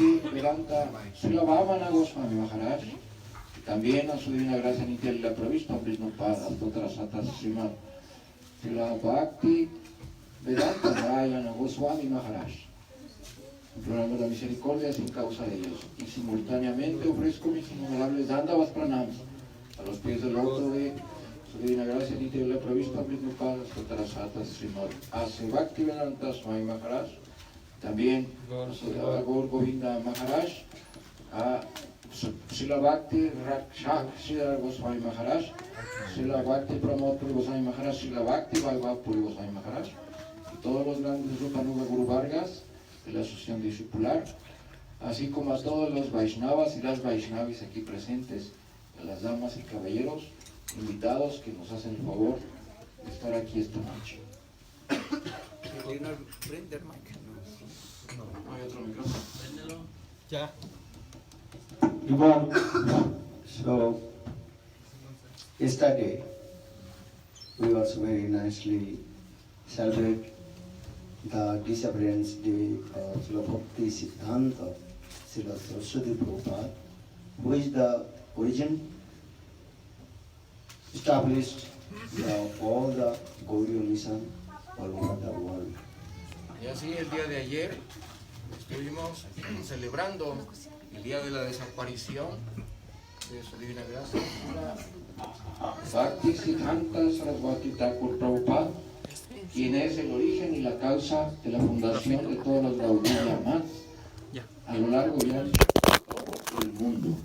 Bhakti Vedanta Srila Vamana Goswami Maharaj, también a su divina gracia Nitya Lila Pravishna Vishnupada Stotra Satas Srimad Srila Bhakti Vedanta Rayana Goswami Maharaj, implorando la misericordia sin causa de ellos, y simultáneamente ofrezco mis innumerables dandavas pranams a los pies del loto de su divina gracia Nitya Lila Pravishna Vishnupada Stotra Satas Srimad Ase Bhakti Vedanta Swami Maharaj, también a Gaur Govinda Maharaj, a Srila Bhakti Rakshak Sridhar Goswami Maharaj, Srila Bhakti Pramod Puri Goswami Maharaj, Srila Bhakti Vaibhav Puri Goswami Maharaj, y todos los grandes Rupanuga Guru Vargas de la Asociación Discipular, así como a todos los Vaishnavas y las Vaishnavis aquí presentes, a las damas y caballeros invitados que nos hacen el favor de estar aquí esta noche. No hay otro micrófono. Ya. So yesterday we also very nicely celebrate the disappearance day of Srila Bhakti Siddhanta Srila Saraswati Prabhupada, who is the origin established all the Gauriya mission all over the world. Y así el día de ayer estuvimos celebrando el día de la desaparición de su divina gracia Bhakti Siddhanta Saraswati Thakur Prabhupada, quien es el origen y la causa de la fundación de todos los Gaudiya Math a lo largo y ancho de todo el mundo.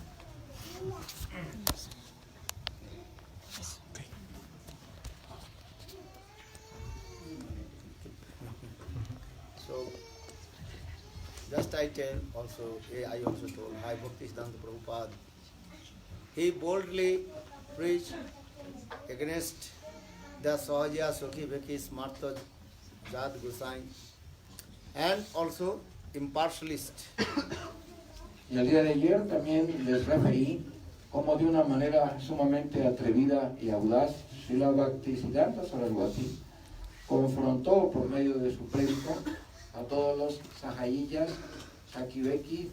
Just I tell also, I also told, High Bhakti Siddhanta Prabhupada, he boldly preached against the Sahaja Sokhi Bheki Smarta Jad Gosai and also impartialist. Y el día de ayer también les referí cómo de una manera sumamente atrevida y audaz Srila Bhakti Siddhanta Saraswati confrontó por medio de su prédico a todos los sahayiyas, sakiveki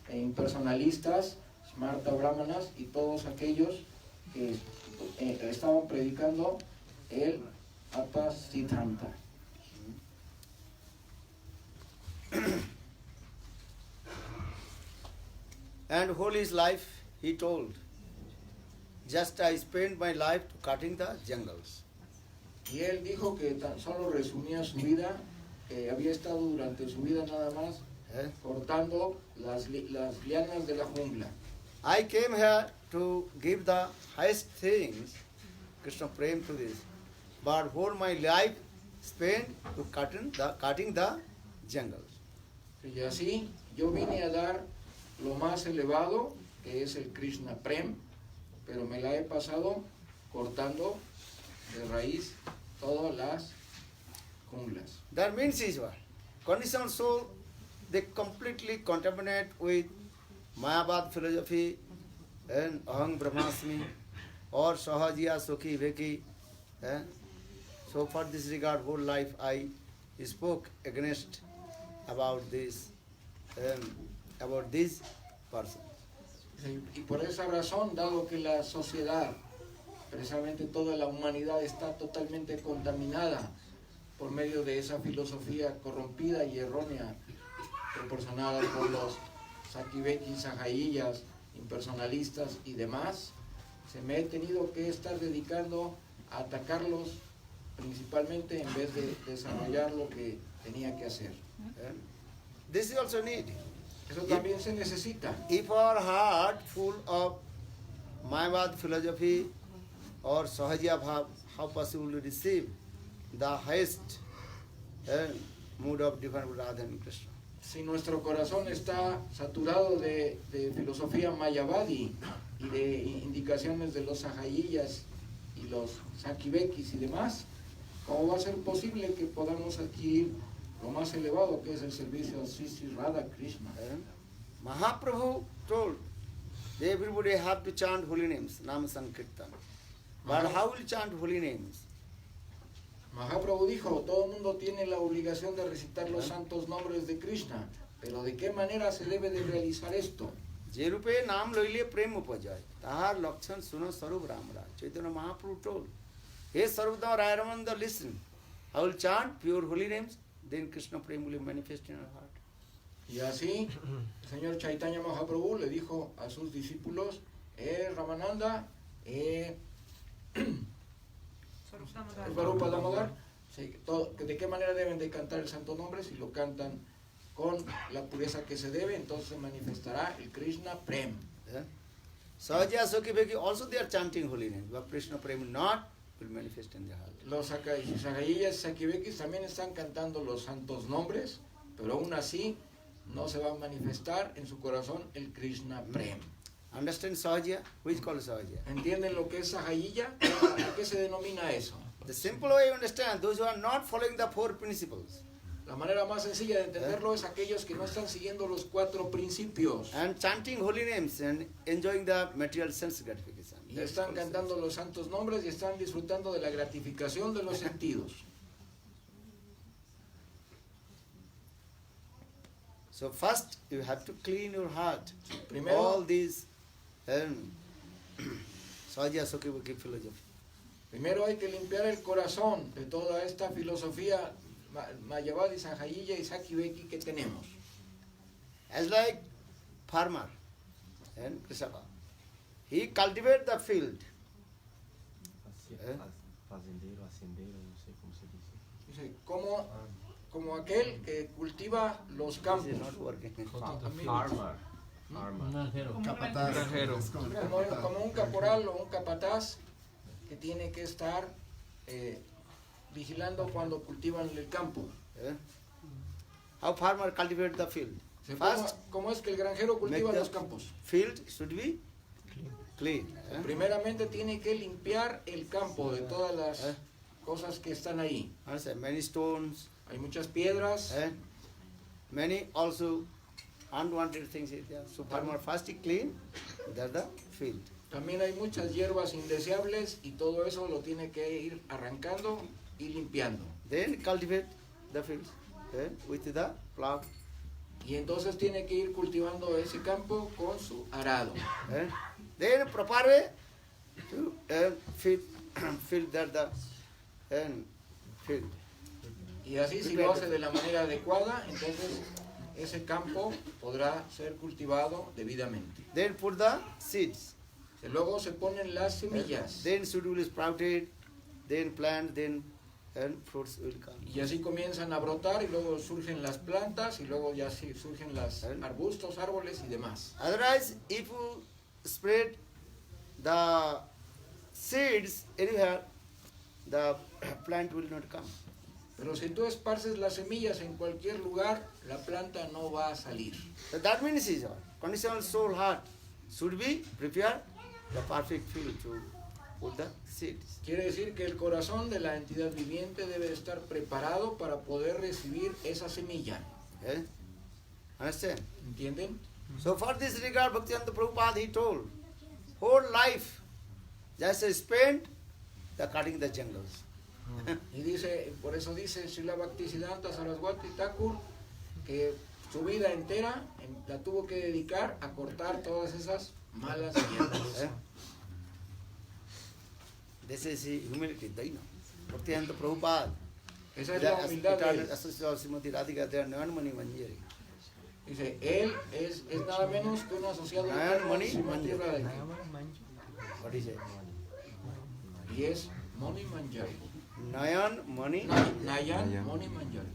e impersonalistas, smarta brahmanas y todos aquellos que estaban predicando el Atta Siddhanta. And whole his life, he told, just I spent my life to cutting the jungles. Y él dijo que tan solo resumía su vida, que había estado durante su vida nada más cortando las lianas de la jungla. I came here to give the highest things, Krishna praying to this, but whole my life spent to cutting the jungles. Y así yo vine a dar lo más elevado, que es el Krishna Prem, pero me la he pasado cortando de raíz todas las junglas. That means is what? Conditioned soul, they completely contaminate with Mayavad philosophy and Aham Brahmasmi or Sahajiya Sukhi Veki. So for this regard, whole life I spoke against about this person. Y por esa razón, dado que la sociedad, precisamente toda la humanidad está totalmente contaminada por medio de esa filosofía corrompida y errónea proporcionada por los sakivekis, sahayiyas, impersonalistas y demás, se me he tenido que estar dedicando a atacarlos principalmente en vez de desarrollar lo que tenía que hacer. This is also need. Eso también se necesita. If our heart full of Mayavad philosophy or Sahajiya Bhav, how possible to receive the highest mood of divine Radha and Krishna? Si nuestro corazón está saturado de filosofía mayavadi y de indicaciones de los sahayiyas y los sakivekis y demás, ¿cómo va a ser posible que podamos adquirir lo más elevado que es el servicio a Sri Sri Radha Krishna? Mahaprabhu told that everybody have to chant holy names, Nam Sankirtan. But how will chant holy names? Mahaprabhu dijo, todo el mundo tiene la obligación de recitar los santos nombres de Krishna, Pero ¿de qué manera se debe de realizar esto? যে রূপে নাম লইলে প্রেম উপজয় তাহার লক্ষণ শুনো স্বরূপ রামরাজ চৈতন্য Mahaprabhu told, Hey Sarvadam Rayaramanda, listen, I will chant pure holy names, then Krishna Prem will manifest in our heart. Y así el señor Chaitanya Mahaprabhu le dijo a sus discípulos, Ramananda, Svarupa Damodar, de qué manera deben de cantar el santo nombre. Si lo cantan con la pureza que se debe, entonces se manifestará el Krishna Prem. Sahaja Sokhi Bheki also they are chanting holy names, but Krishna Prem not will manifest in their heart. Los Sakayiyas y Sakivekis también están cantando los santos nombres, pero aún así no se va a manifestar en su corazón el Krishna Prem. Understand Sahaja? Who is called Sahaja? ¿Entienden lo que es Sahayiya? ¿A qué se denomina eso? The simple way you understand, those who are not following the four principles. La manera más sencilla de entenderlo es aquellos que no están siguiendo los 4 principios And chanting holy names and enjoying the material sense gratification. y están cantando los santos nombres y están disfrutando de la gratificación de los sentidos. So first you have to clean your heart. Primero- All these Sahaja Sokhi Bheki philosophy. Primero hay que limpiar el corazón de toda esta filosofía Mayavadi, Sahayiya y Sakiveki que tenemos. As like farmer and Krisapa. He cultivates the field. Fazendeiro, hacendeiro, não sei como se diz. Dice, como aquel que cultiva los This campos, is not working. Farmer. como un caporal o un capataz que tiene que estar vigilando cuando cultivan el campo. How farmer cultivates the field? First, ¿Cómo es que el granjero cultiva make los the campos? field should be clean. Primeramente tiene que limpiar el campo de todas las cosas que están ahí. Understand? Many stones, Hay muchas piedras, many also unwanted things is there. So farmer first he clean, that's the field. también hay muchas hierbas indeseables y todo eso lo tiene que ir arrancando y limpiando. Then cultivate the field with the plow. Y entonces tiene que ir cultivando ese campo con su arado. Then proper way to fill that the field. Y así si lo hace de la manera adecuada, entonces ese campo podrá ser cultivado debidamente. Then put the seeds. Y luego se ponen las semillas. Then seed will sprouted, then plant, then fruits will come. Y así comienzan a brotar y luego surgen las plantas y luego ya sí surgen los arbustos, árboles y demás. Otherwise, if you spread the seeds anywhere, the plant will not come. Pero si tú esparces las semillas en cualquier lugar, la planta no va a salir. So that means is conditional soul heart should be prepared the perfect field to put the seeds. Quiere decir que el corazón de la entidad viviente debe estar preparado para poder recibir esa semilla. Understand? ¿Entienden? So for this regard, Bhaktivedanta Prabhupada he told, whole life just spent the cutting the jungles. Y dice, por eso dice Srila Bhaktisiddhanta Saraswati Thakur que su vida entera la tuvo que dedicar a cortar todas esas malas hierbas. This is humility, Daina. Bhaktivedanta Prabhupada. Esa es la humildad de él. Associate Srimati Radhika, they are Nayanmani Manjari. Dice, él es nada menos que un asociado de Nayanmani Srimati Manjari. Radhika. What is it? Y es Moni Manjari. Nayan Mani. Nayan Moni Manjari.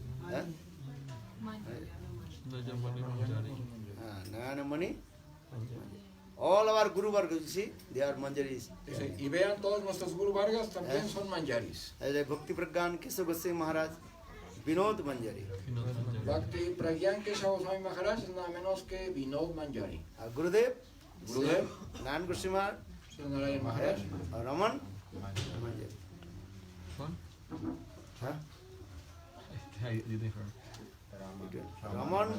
Nayan Mani. All our Guru Vargas, you see, they are Manjaris. Dice, y vean todos nuestros Guru Vargas también son Manjaris. As a Bhakti Pragyan Keshav Goswami Maharaj, Vinod Manjari. Bhakti Pragyan Keshav Goswami Maharaj es nada menos que Vinod Manjari. Gurudev, Gurudev, Nayan Goswami Maharaj, Narayan Maharaj, Raman Manjari. Huh? Raman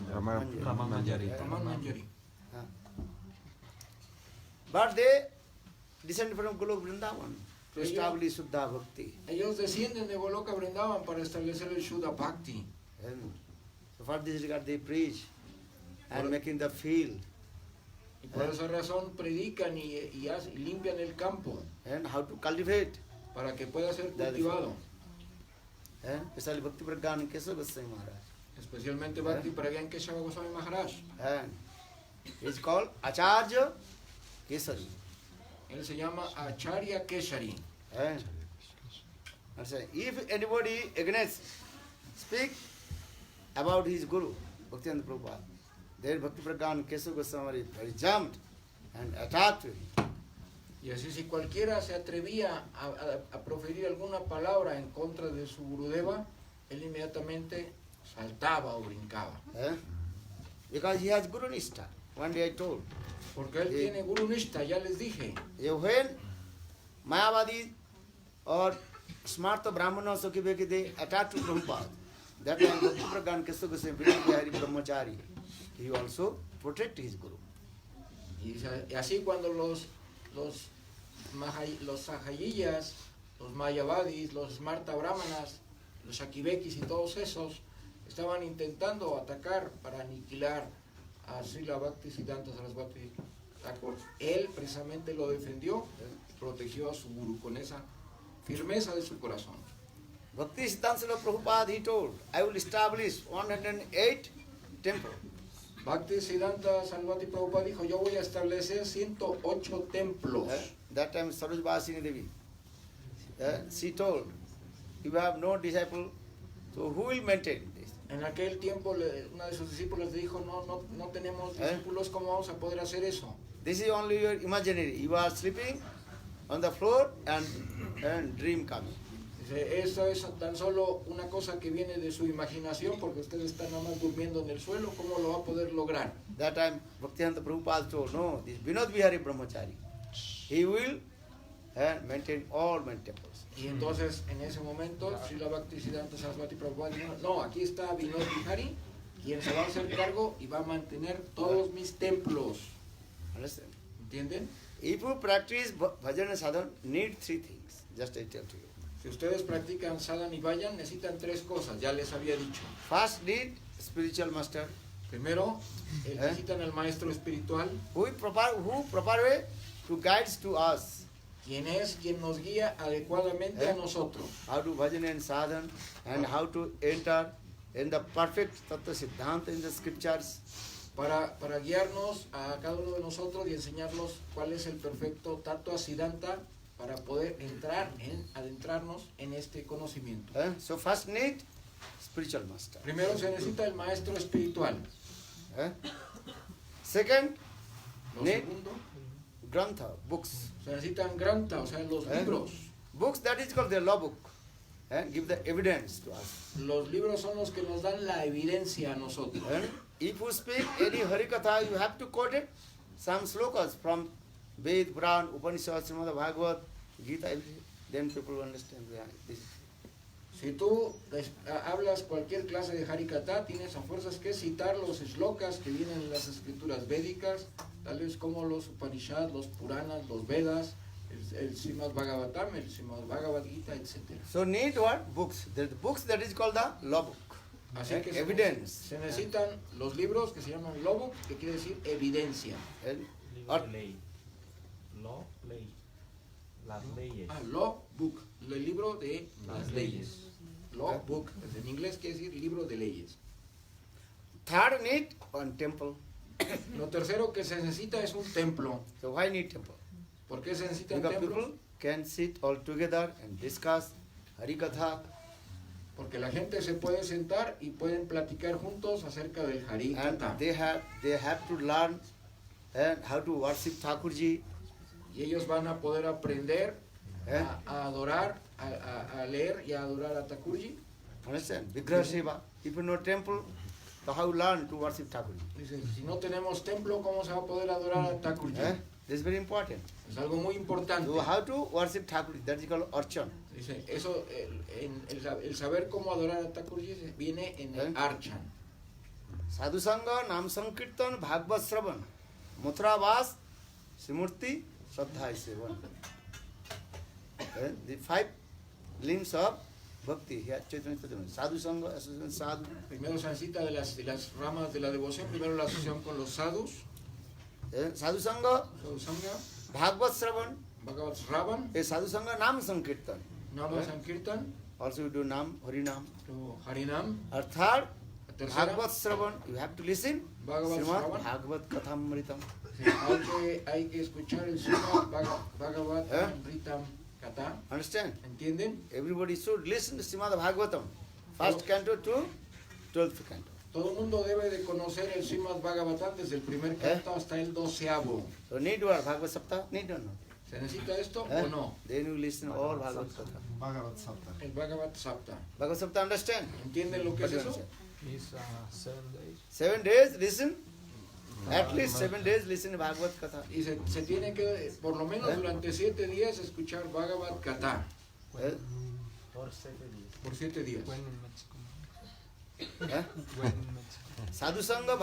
Manjari. Raman Manjari. But they descended from Golok Vrindavan to establish Shuddha Bhakti. Ellos descienden de Goloka Vrindavan para establecer el Shuddha Bhakti. And so for this regard they preach and making the field Y por esa razón predican y limpian el campo and how to cultivate. para que pueda ser That is- cultivado. Especially Bhakti Pragyan Kesava Goswami Maharaj. Especialmente Bhakti Pragyan Keshava Goswami Maharaj. And he is called Acharya Kesari. Él se llama Acharya Keshari. And if anybody against speak about his Guru, Bhaktivinoda Prabhupada, then Bhakti Pragyan Kesava Goswami is very jumped and attacked to him. Y así si cualquiera se atrevía a proferir alguna palabra en contra de su Gurudeva, él inmediatamente saltaba o brincaba. Because he has Guru Nishtha. One day I told, Porque él tiene Guru Nishta, ya les dije. when Mayavadi or Smarta Brahmana Sakibeki, they attacked to Prabhupada, that time Bhakti Pragyan Kesava Goswami Bihari Brahmachari, he also protect his Guru. Y así cuando los Sahayiyas, los Mayavadis, los Smarta Brahmanas, los Shakibekis y todos esos estaban intentando atacar para aniquilar a Srila Bhaktisiddhanta Saraswati Thakur, él precisamente lo defendió, protegió a su guru con esa firmeza de su corazón. Bhakti Siddhanta Prabhupada, he told, I will establish 108 temples. Bhaktisiddhanta Saraswati Prabhupada dijo, yo voy a establecer 108 templos. That time Sarojbasini Devi, she told, you have no disciple, so who will maintain this? En aquel tiempo una de sus discípulos le dijo, no tenemos discípulos, ¿cómo vamos a poder hacer eso? This is only your imaginary. You are sleeping on the floor and dream coming. Dice, eso es tan solo una cosa que viene de su imaginación, porque ustedes están nada más durmiendo en el suelo, ¿cómo lo va a poder lograr? That time Bhaktivinoda Prabhupada told, no, this Vinod Vihari Brahmachari, he will maintain all my temples. Y entonces, en ese momento, Srila Bhaktisiddhanta Saraswati Prabhupada dijo, no, aquí está Vinod Vihari, quien se va a hacer cargo y va a mantener todos mis templos. Understand? ¿Entienden? If you practice bhajan and sadhana, need three things. Just I tell to you. Si ustedes practican sadhana y vayan, necesitan tres cosas, ya les había dicho. First need spiritual master. Primero, necesitan al maestro espiritual, Who proper way to guides to us. quien nos guía adecuadamente a nosotros. How to bhajan and sadhana and how to enter in the perfect tattva siddhanta in the scriptures. Para guiarnos a cada uno de nosotros y enseñarnos cuál es el perfecto tattva siddhanta para poder adentrarnos en este conocimiento. So first need spiritual master. Primero se necesita el maestro espiritual. Second, Lo need segundo, grantha, books. se necesitan granta, o sea, los libros. Books, that is called the law book. Give the evidence to us. Los libros son los que nos dan la evidencia a nosotros. If you speak any Harikatha, you have to quote it, some slokas from Ved, Puran, Upanishad, Srimad Bhagavad, Gita, everything. Then people will understand this. Si tú hablas cualquier clase de Harikatha, tienes a fuerzas que citar los shlokas que vienen en las escrituras védicas, tales como los Upanishads, los Puranas, los Vedas, el Srimad Bhagavatam, el Srimad Bhagavad Gita, etc. So need what? Books. The books that is called the law book. Así que Evidence. se necesitan los libros que se llaman law book, que quiere decir evidencia. Libro de ley. Law, ley. Las leyes. Law book, el libro de las leyes. Law book, en inglés quiere decir libro de leyes. Third need one temple. Lo tercero que se necesita es un templo. So why need temple? ¿Por qué se necesitan Because templos? people can sit all together and discuss Harikatha. Porque la gente se puede sentar y pueden platicar juntos acerca del And Harikatha. they have to learn how to worship Thakurji. Y ellos van a poder aprender a adorar, a leer y a adorar a Thakurji. Understand? Vigraha Seva. If you know temple, so how you learn to worship Thakurji? Dice, si no tenemos templo, ¿cómo se va a poder adorar a Thakurji? This is very important. Es algo muy importante. So how to worship Thakurji? That is called Archan. Dice, eso, el saber cómo adorar a Thakurji viene en el Archan. Sadhu Sangha, Nam Sankirtan, Bhagavad Shravan, Mutra Vas, Simurti, Shraddha is one. The five limbs of Bhakti, here Chaitanya Chaitanya. Sadhu Sangha, association sadhu. Primero se necesita de las ramas de la devoción, primero la asociación con los sadhus, Sadhu Sangha, Sadhu Sangha, Bhagavad Shravan, Bhagavad Shravan, Sadhu Sangha Nam Sankirtan. Nama Sankirtan, Also you do Nam, Harinam. to Harinam. Or third, Tercera, Bhagavad Shravan, you have to listen. Bhagavad Srimad Shravan. Bhagavad Kathamritam. Sí, hay que escuchar el Srimad Bhagavad Amritam Katha. Understand? ¿Entienden? Everybody should listen to Srimad Bhagavatam. First canto to 12th canto. Todo el mundo debe de conocer el Srimad Bhagavatam desde el primer canto hasta el 12º. So need what? Bhagavad Sapta? Need or not? ¿Se necesita esto o no? Then you listen all Bhagavad Sapta. Bhagavad Sapta. El Bhagavad Sapta. Bhagavad Sapta understand? ¿Entienden lo que What es do you eso? understand? Is 7 days. 7 days listen. At least 7 days listen to Bhagavad Katha. Y se tiene que, por lo menos durante 7 días, escuchar Bhagavad Katha. Eh? Or 7 days. Por 7 días. When in Mexico. Eh? When in Mexico. Sadhu Sangha,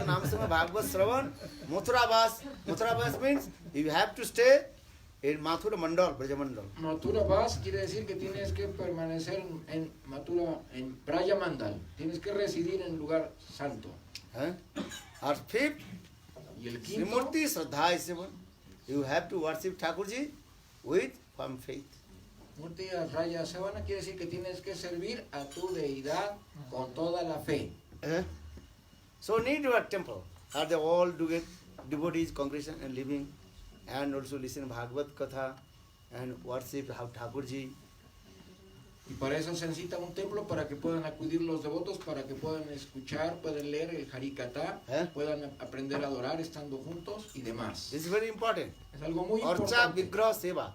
Nam Sangha, Bhagavad Shravan, Mathura Vas means you have to stay in Mathura Mandal, Braja Mandal. Mathura Vas quiere decir que tienes que permanecer en Mathura, en Braya Mandal. Tienes que residir en lugar santo. Eh? Or fifth, Y el quinto, Srimurti Shraddha is seven. You have to worship Thakurji with firm faith. Murti Raya Savana quiere decir que tienes que servir a tu deidad con toda la fe. Eh? So need your temple. Are they all devotees, congregation and living, and also listen Bhagavad Katha and worship Thakurji. Y para eso se necesita un templo para que puedan acudir los devotos, para que puedan escuchar, puedan leer el Harikatha, puedan aprender a adorar estando juntos y demás. This is very important. Es algo muy Orcha importante. Vigraha Seva.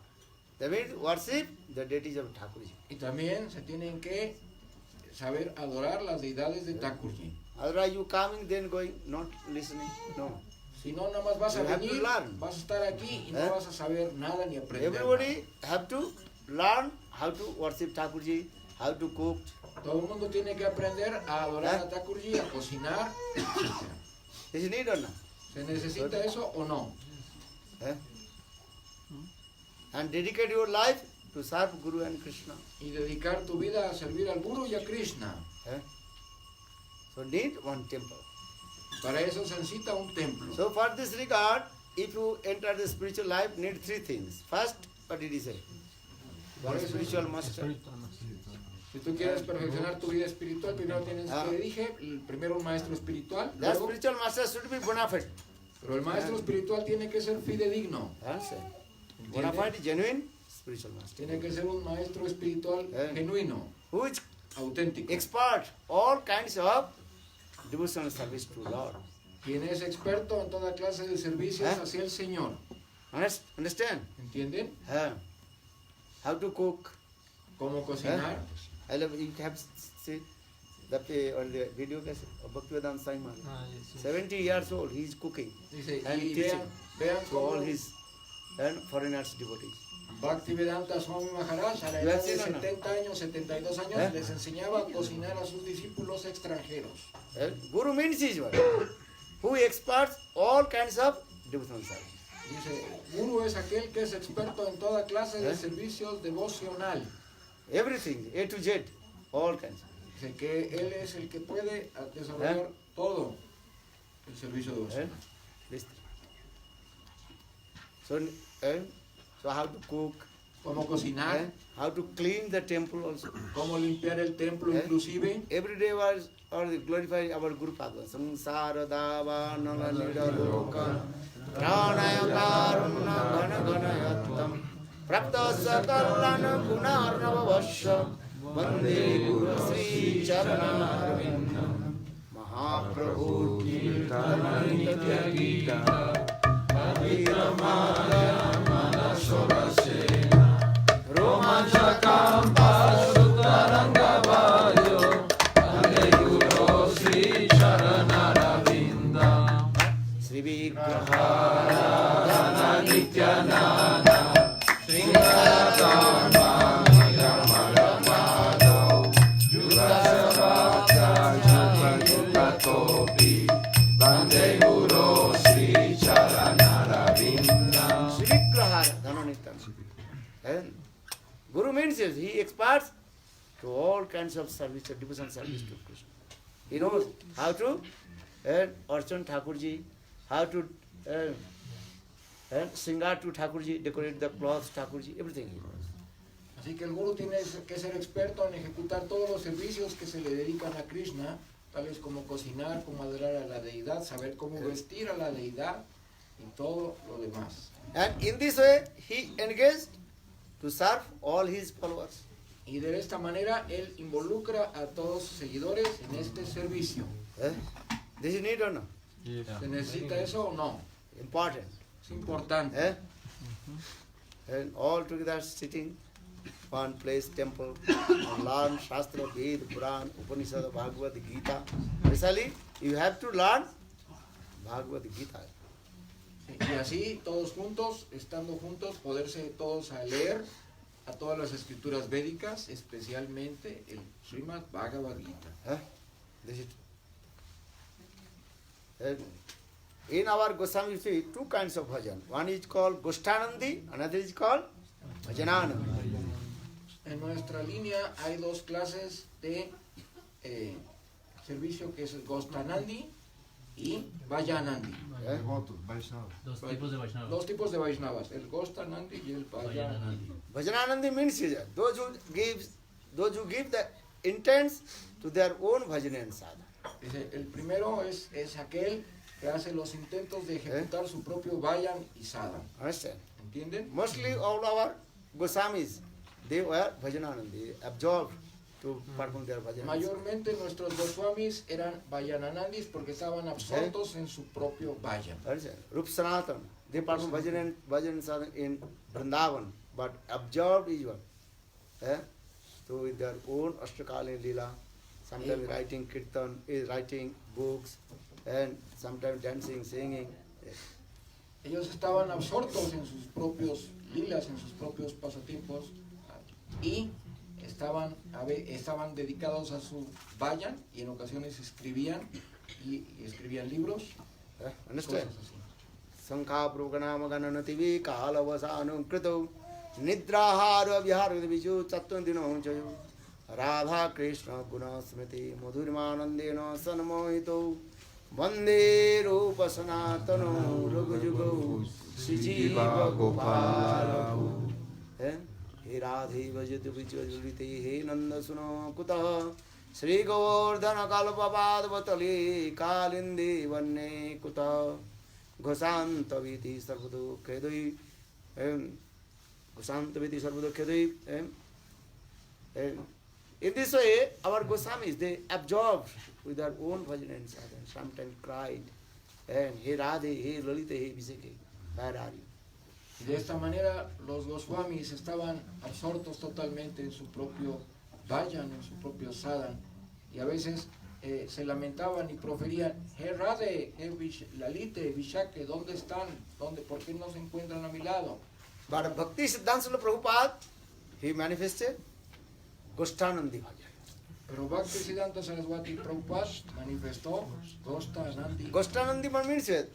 That means worship the deities of Thakurji. Y también se tienen que saber adorar las deidades de Thakurji. Otherwise you coming then going, not listening. No. Si no, nada más vas a You have to venir, learn. vas a estar aquí y no vas a saber nada ni aprender Everybody have to learn how to worship Thakurji, how to cook. nada. Todo el mundo tiene que aprender a adorar a Thakurji, a cocinar, etc. Is it need or not? ¿Se necesita eso o no? Eh? And dedicate your life to serve Guru and Krishna. Y dedicar tu vida a servir al Guru y a Krishna. Eh? So need one temple. Para eso se necesita un templo. So for this regard, if you enter the spiritual life, need 3 things. First, what did he say? One spiritual master. Si tú quieres perfeccionar tu vida espiritual, primero tienes que dije, primero un maestro espiritual, That luego, spiritual master should be bona fide. pero el maestro espiritual tiene que ser fidedigno. Answer. Bona fide, genuine spiritual master. Tiene que ser un maestro espiritual genuino, Who is auténtico. expert all kinds of devotional service to Lord. Quien es experto en toda clase de servicios hacia el Señor. Understand? ¿Entienden? How to cook. Cómo cocinar. I love you have seen that on the video of Bhaktivedanta Swami Maharaj. Yes. 70 years old, he is cooking Dice, and y teaching vean to all cómo his and foreigners devotees. Bhaktivedanta Swami Maharaj a la ¿Lo edad has de visto o no? 70 años, 72 años, les enseñaba a cocinar a sus discípulos extranjeros. Guru means is what? Who experts all kinds of devotional service. Dice, Guru es aquel que es experto en toda clase de servicios devocional. Everything, A to Z, all kinds. Dice que él es el que puede desarrollar todo el servicio devocional. Listen. So how to cook, Cómo cocinar, how to clean the temple also. cómo limpiar el templo inclusive. Every day was or glorify our Guru Padma. Samsara dava nala nidaloka pranaya karuna gana ganayattam prapta sakalana gunarnava vasya vande Guru Sri Charanarvindam Mahaprabhu Kirtana Nitya Gita Adhiramaya Manasorasena Romanchakam Pashutarangavayo Vande Guru Sri Charanarvindam Sri Vigrahara Nityananda Sringaratama Niramadamado Yudasavata Jukatopi Vande Guru Sri Charanarvindam Sri Vigrahara Dhananityananda. Guru means he experts to all kinds of service, devotion service to Krishna. He knows how to Archan Thakurji, how to singar to Thakurji, decorate the clothes Thakurji, everything he knows. Así que el guru tiene que ser experto en ejecutar todos los servicios que se le dedican a Krishna, tales como cocinar, como adorar a la deidad, saber cómo vestir a la deidad y todo lo demás. And in this way, he engaged to serve all his followers. Y de esta manera él involucra a todos sus seguidores en este servicio. This is need or no? ¿Se necesita eso o no? Important. Es importante. And all together sitting one place, temple, and learn Shastra, Ved, Puran, Upanishad, Bhagavad Gita. Especially, you have to learn Bhagavad Gita. Y así, todos juntos, estando juntos, poderse todos a leer a todas las escrituras védicas, especialmente el Srimad Bhagavad Gita. This is in our Goswami feet, two kinds of bhajan. One is called Goshtanandi, another is called Bhajananandi. En nuestra línea hay dos clases de servicio, que es el Goshtanandi y Vajanandi. Dos tipos de Vaishnavas. Dos tipos de Vaishnavas, el Goshtanandi y el Vajanandi. Bhajananandi means those who give the intents to their own bhajan and sadhana. El primero es aquel que hace los intentos de ejecutar su propio Vajan y Sadhana. Understand? ¿Entienden? Mostly all our Goswamis, they were Bhajananandi, absorbed to perform their bhajan. Mayormente nuestros Goswamis eran Vajananandis porque estaban absortos en su propio Vajan. Understand? Rup Sanatan, they perform bhajan and sadhana in Vrindavan, but absorbed is one. So with their own Ashtakali Leela, sometimes writing kirtan, writing books, and sometimes dancing, singing. Ellos estaban absortos en sus propios lilas, en sus propios pasatiempos, y estaban dedicados a su Vajan, y en ocasiones escribían libros. Understand? Cosas así. Sankha Progana Gananativi Kalavasanu Krito Nidrahara Vihara Viju Chatundino Jayu Radha Krishna Guna Smriti Madhurimanandena Sanmohito Vande Rupa Sanatano Raghujugo Sijiva Gopalapu He Radhi Vajatu Vichajuliti He Nanda Suno Kuta Sri Govardhana Kalpapad Vatali Kalindi Vanne Kuta Gosantaviti Sarvado Kedui Gosantaviti Sarvado Kedui. In this way, our Goswamis, they absorbed with their own bhajan and sadhana, sometimes cried, and He Radhe, He Lalita, He Viseke, where are you? De esta manera, los Goswamis estaban absortos totalmente en su propio Vajan, en su propio Sadhan, y a veces se lamentaban y proferían, He Radhe, He Lalite, Vishake, ¿dónde están? ¿Por qué no se encuentran a mi lado? But Bhakti Siddhanta Prabhupada, he manifested Goshtanandi bhajan. Pero Bhaktisiddhanta Saraswati Prabhupada manifestó Goshtanandi. Goshtanandi means it.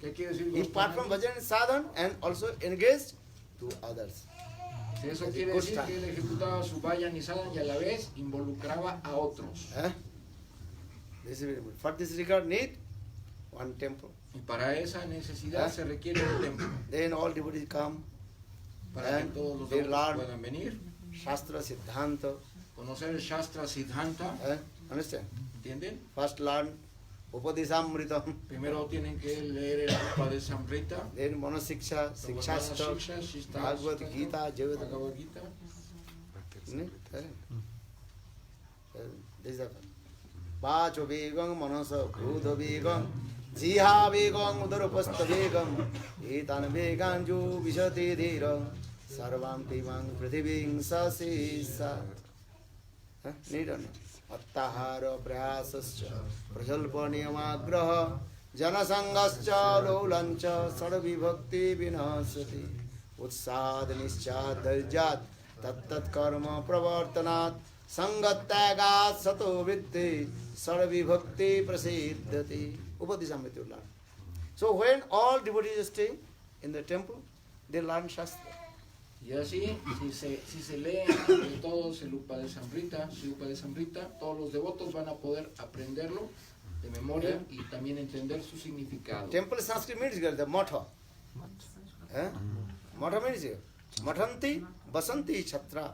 ¿Qué quiere decir He performed bhajan and sadhana and also engaged to others. Eso quiere decir que él ejecutaba su Vajan y Sadhan y a la vez involucraba a otros. This is very good. For this regard, need one temple. Y para esa necesidad se requiere un templo. Then all devotees come Para que todos los they devotos learn puedan venir, Shastra Siddhanta. conocer el Shastra Siddhanta. Understand? ¿Entienden? First learn Upadesamritam, Primero tienen que leer el Upadesamrita, then Manasiksha, Sikshastra, Bhagavad Gita, Jayavada. Bhagavad Gita. This is the Vacho Vegam, Manasa, Kruda Vegam, Jiha Vegam, Udarapasta Vegam, Etan Veganju, Vishati Dhira, Sarvam Tivang, Pradiving Sasisa. Need or not? Attahara Prayasascha, Prajalpa Niyamagraha, Janasangascha, Lolancha, Sadavibhakti Vinasati, Utsadhanischa, Daljat, Tattat Karma Pravartanat, Sangatyagat Sato Vitti, Sadavibhakti Prasiddhati. Upadesamrita you learn. So when all devotees stay in the temple, they learn Shastra. Y así, si se leen entre todos el Upa de Samrita, todos los devotos van a poder aprenderlo de memoria y también entender su significado. Temple Sanskrit means the motto. Motto means Mathanti Basanti Chatra.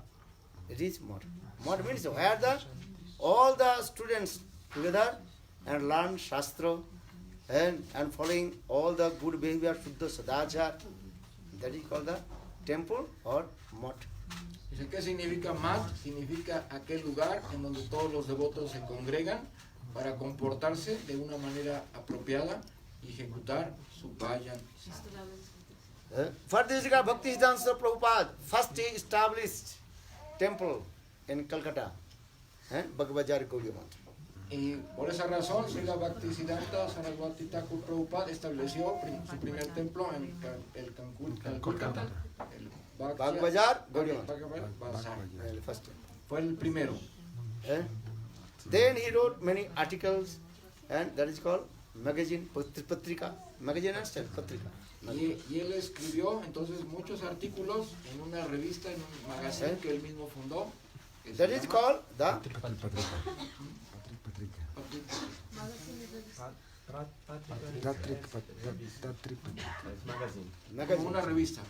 It is motto. Motto means where all the students together and learn Shastra and following all the good behavior, Shuddha Sadachar. That is called the temple or mott. Dice, ¿qué significa mat? Significa aquel lugar en donde todos los devotos se congregan para comportarse de una manera apropiada y ejecutar su vayan. For this regard, Bhakti Siddhanta Prabhupada first established temple in Calcutta, Bhagavad Gaudiya Math. Y por esa razón, Srila Bhaktisiddhanta Saraswati Thakur Prabhupada estableció su primer templo en el Calcuta. El Bhagavad Gaudiya Math. Bhagavad Bazar. First. Fue el primero. Then he wrote many articles, and that is called magazine, Patrika. Magazine and still Patrika. Y él escribió entonces muchos artículos en una revista, en un magazine que él mismo fundó. Que That se is llama called the Magazine. como una revista.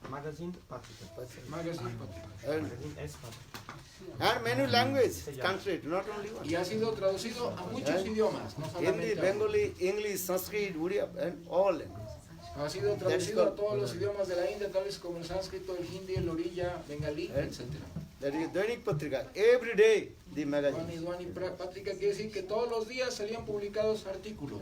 Magazine Patrika. Magazine Patrika. Magazine S Patrika. and many languages translated, not only one. Y ha sido traducido a muchos idiomas, no Hindi, solamente a Bengali, English, Sanskrit, Urdu, and all languages. ha sido traducido a todos los idiomas de la India, tales como el sánscrito, el hindi, el orilla, bengalí, etc. That is Dainik Patrika. Every day the Vani magazine. Dvani Patrika quiere decir que todos los días salían publicados artículos.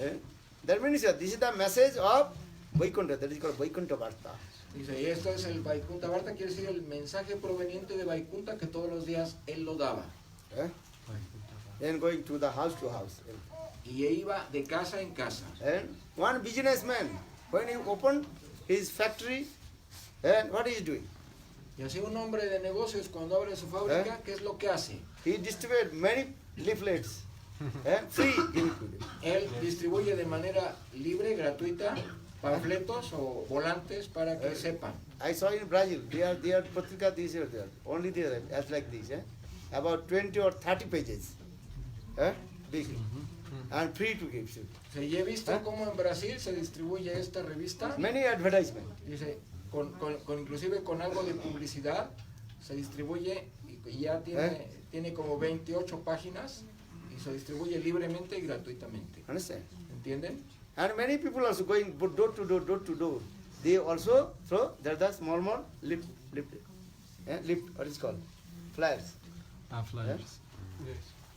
That means this is the message of Vaikuntha. That is called Vaikuntha Varta. Dice, y esto es el Vaikunta Varta, quiere decir el mensaje proveniente de Vaikunta que todos los días él lo daba. Then going to the house, Y iba de casa en casa. and one businessman, when he opened his factory, and what is he doing? Y así un hombre de negocios cuando abre su fábrica, ¿qué es lo que hace? He distributed many leaflets, free giving to them. Él distribuye de manera libre, gratuita, panfletos o volantes para que sepan. I saw in Brazil, they are Patrika, these are there. Only there, as like this, about 20 or 30 pages, big, and free to give. Se y he visto cómo en Brasil se distribuye esta revista, Many advertisement. dice, con inclusive con algo de publicidad, se distribuye y ya tiene como 28 páginas y se distribuye libremente y gratuitamente. Understand? ¿Entienden? And many people also going door to door. They also throw the small lift, what is called? Flyers. Flyers.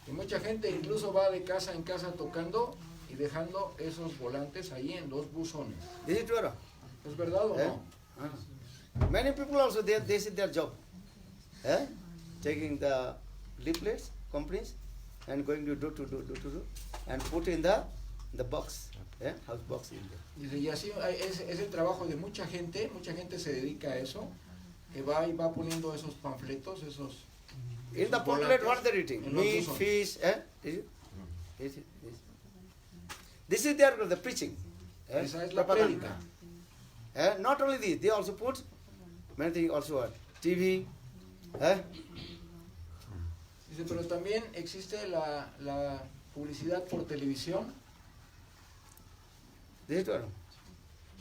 Y mucha gente incluso va de casa en casa tocando y dejando esos volantes ahí en los buzones. Is it true? ¿Es verdad o no? Many people also, they see their job. Taking the leaflets, companies, and going to door to door, and put in the box, house box in there. Dice, y así es el trabajo de mucha gente se dedica a eso, que va y va poniendo esos panfletos, esos... In the pamphlet, what they're eating? en los Meat, buzones. fish, This is their the preaching. Esa es la Propaganda. prédica. Not only this, they also put many things also TV. Dice, pero también existe la publicidad por televisión. This is what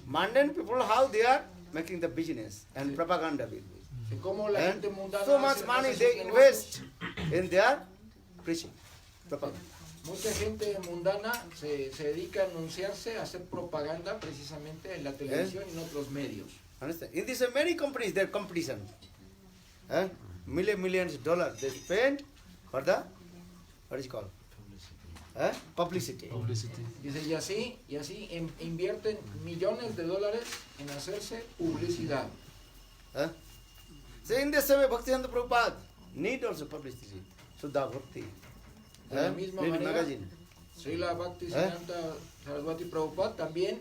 mundane people, how they are making the business and propaganda business. De cómo la And gente mundana so much hace money sus they negocios. invest in their preaching, propaganda. Mucha gente mundana se dedica a anunciarse, a hacer propaganda precisamente en la televisión y en otros medios. Understand? In this many companies, their competition. Millions of dollars they spend for the, what is it called? Publicity. Dice, y así invierten millones de dólares en hacerse publicidad. So in the same way, Bhaktivedanta Prabhupada need also publicity. Suddha Bhakti. De la misma Need manera, magazine. Srila Bhaktisiddhanta Saraswati Prabhupada también,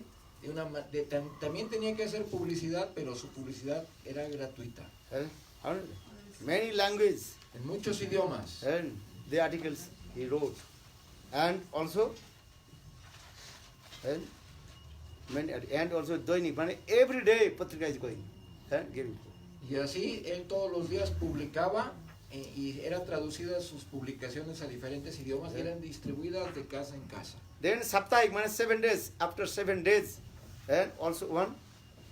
también tenía que hacer publicidad, pero su publicidad era gratuita. Many languages En muchos idiomas. and the articles he wrote. And also, and also Dainik, every day Patrika is going. and give it. Y así él todos los días publicaba y era traducidas sus publicaciones a diferentes idiomas y eran distribuidas de casa en casa. Then Saptaik means 7 days. After 7 days, and also one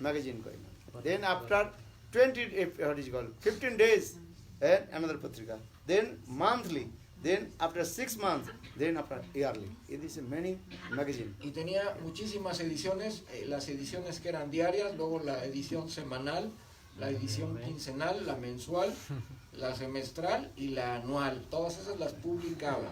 magazine going on. Then after 15 days, and another patrika. Then monthly. Then after 6 months, then after yearly. It is a many magazine. Y tenía muchísimas ediciones, las ediciones que eran diarias, luego la edición semanal, la edición quincenal, la mensual, la semestral y la anual. Todas esas las publicaba.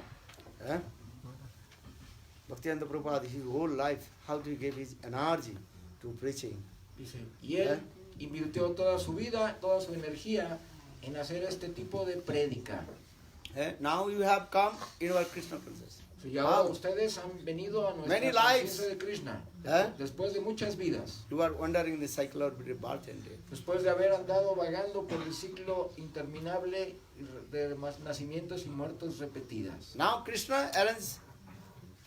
Bhaktivedanta Prabhupada, his whole life, how to give his energy to preaching. Dice, y él invirtió toda su vida, toda su energía en hacer este tipo de prédica. Now you have come in our Krishna consciousness. Y ahora ustedes han venido a nuestra Many conciencia de Krishna, Eh? después de muchas vidas, You are wandering the cycle of birth and death. después de haber andado vagando por el ciclo interminable de nacimientos y muertes repetidas. Now Krishna arranges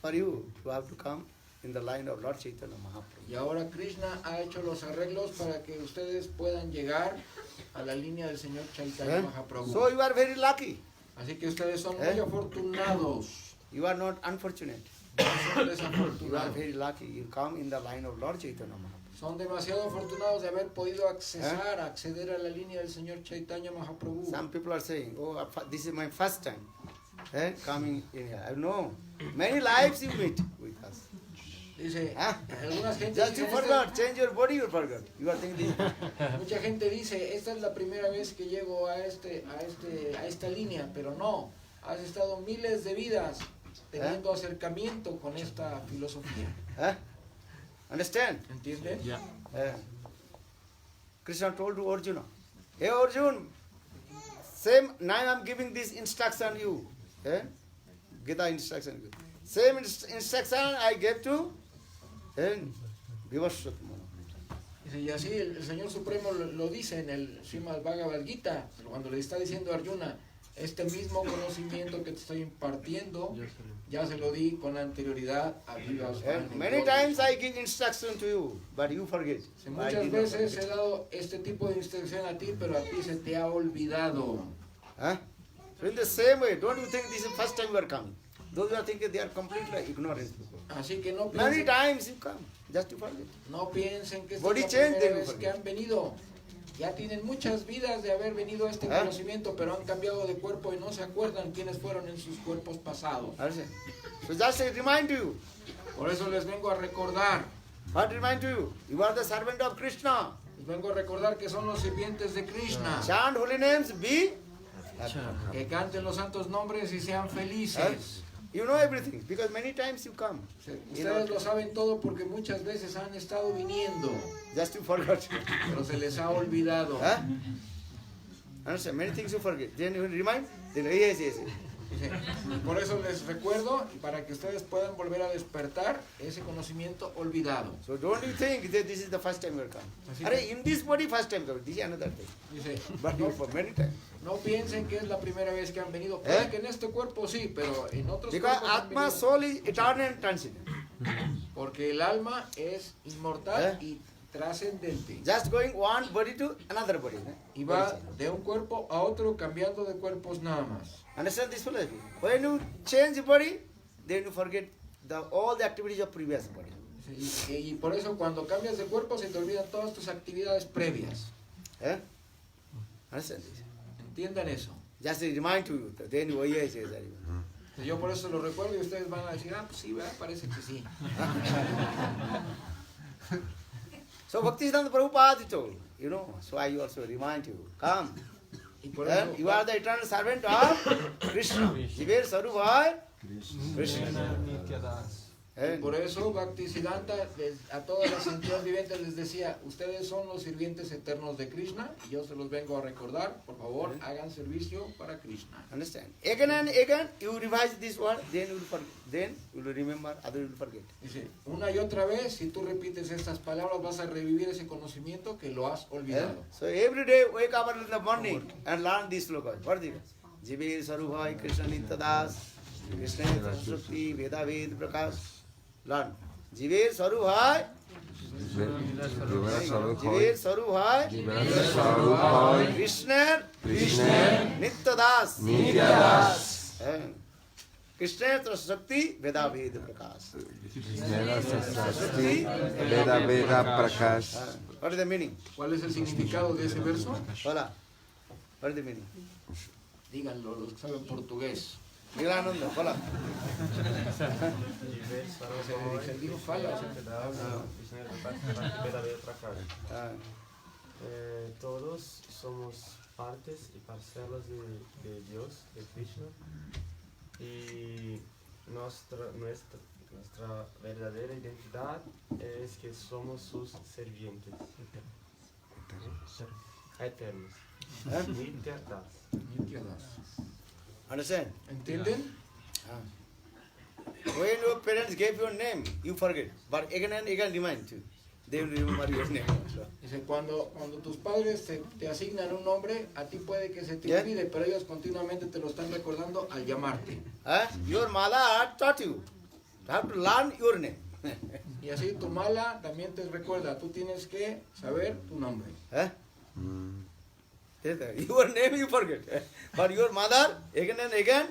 for you to have to come in the line of Lord Chaitanya Mahaprabhu. Y ahora Krishna ha hecho los arreglos para que ustedes puedan llegar a la línea del Señor Chaitanya Mahaprabhu. So you are very lucky. Así que ustedes son muy afortunados. You are not unfortunate. Son You are desafortunados. very lucky. You come in the line of Lord Chaitanya Mahaprabhu. Son demasiado afortunados de haber podido acceder a la línea del Señor Chaitanya Mahaprabhu. Some people are saying, oh, this is my first time coming in here. No, many lives you meet with us. Dice, Ah. algunas gente Just you dicen, forgot, change your body, you forgot. You are thinking, mucha gente dice, esta es la primera vez que llego a esta línea, pero no, has estado miles de vidas teniendo acercamiento con esta filosofía. understand? ¿Entiendes? Yeah. Krishna told to Arjuna, hey Arjuna, same now I am giving this instruction you. Gita instruction. Same instruction I gave to Vivasvatmana. Dice, y así el Señor Supremo lo dice en el Srimad Bhagavad Gita, cuando le está diciendo a Arjuna, este mismo conocimiento que te estoy impartiendo, ya se lo di con anterioridad a Vivasvatmana. Many times I give instruction to you, but you forget. Muchas veces he dado este tipo de instrucción a ti, pero a ti se te ha olvidado. So in the same way, don't you think this is the first time you are coming? Those who are thinking they are completely ignorant people. Así que no Many piensen, times you come, just to forget. no piensen que esta Body es la change, primera they vez will que han venido. Ya tienen muchas vidas de haber venido a este conocimiento, pero han cambiado de cuerpo y no se acuerdan quiénes fueron en sus cuerpos pasados. Understand? So just I remind you. Por eso les vengo a recordar. What remind you? You are the servant of Krishna. Les vengo a recordar que son los sirvientes de Krishna. Chant holy names, be. Que canten los santos nombres y sean felices. You know everything because many times you come. Ustedes lo saben todo porque muchas veces han estado viniendo, Just you forgot. pero se les ha olvidado. Understand? Many things you forget. Then you remind. Then yes. Dice, por eso les recuerdo y para que ustedes puedan volver a despertar ese conocimiento olvidado. So don't you think that this is the first time you are coming? Así Are que- in this body first time coming. This is another thing. Dice, But you for many times. no piensen que es la primera vez que han venido. Puede que en este cuerpo sí, pero en otros Because cuerpos han Atma venido. soul is eternal and transcendent. Porque el alma es inmortal y trascendente. Just going one body to another body. Y va de un cuerpo a otro cambiando de cuerpos nada más. Understand this philosophy? When you change body, then you forget all the activities of previous body. Y por eso cuando cambias de cuerpo se te olvidan todas tus actividades previas. Understand this? Entiendan eso. Just to remind to you, then you yes. Yo por eso lo recuerdo y ustedes van a decir, ah, pues sí, ¿verdad? Parece que sí. So Bhaktisiddhanta Prabhupada told, you know, so I also remind you, come. Y por eso, You are the eternal servant of Krishna. Jiver Sarubhai Krishna. y por eso Bhaktisiddhanta a todas las entidades vivientes les decía, ustedes son los sirvientes eternos de Krishna y yo se los vengo a recordar, por favor, hagan servicio para Krishna. Understand? Again and again, you revise this word, then you will forget. Then you will remember, other will forget. Dice, una y otra vez, si tú repites estas palabras, vas a revivir ese conocimiento que lo has olvidado. So every day wake up early in the morning and learn this sloka. What is it? Jiver Sarubhai Krishna Nityadas Krishna Saraswati Veda Ved Prakash. Learn. Jiver Sarubhai জীবের স্বরূপ হয় কৃষ্ণের নিত্য দাস হ্যাঁ কৃষ্ণের শক্তি বেদাভেদ প্রকাশ What is the meaning? ¿Cuál es el significado de ese verso? Hola. What is the meaning? Díganlo, los que saben portugués. Nilananda, hola. Se dijo fala. Todos somos partes y parcelas de Dios, de Krishna, y nuestra verdadera identidad es que somos sus servientes eternos. Nitya Das. Nitya Das. Understand? ¿Entienden? When your parents gave your name, you forget. But again and again remind you. They will remember your name also. Dice, cuando tus padres te asignan un nombre, a ti puede que se te olvide, pero ellos continuamente te lo están recordando al llamarte. Your mother taught you. You have to learn your name. Y así tu mala también te recuerda, tú tienes que saber tu nombre. Your name you forget. But your mother, again and again,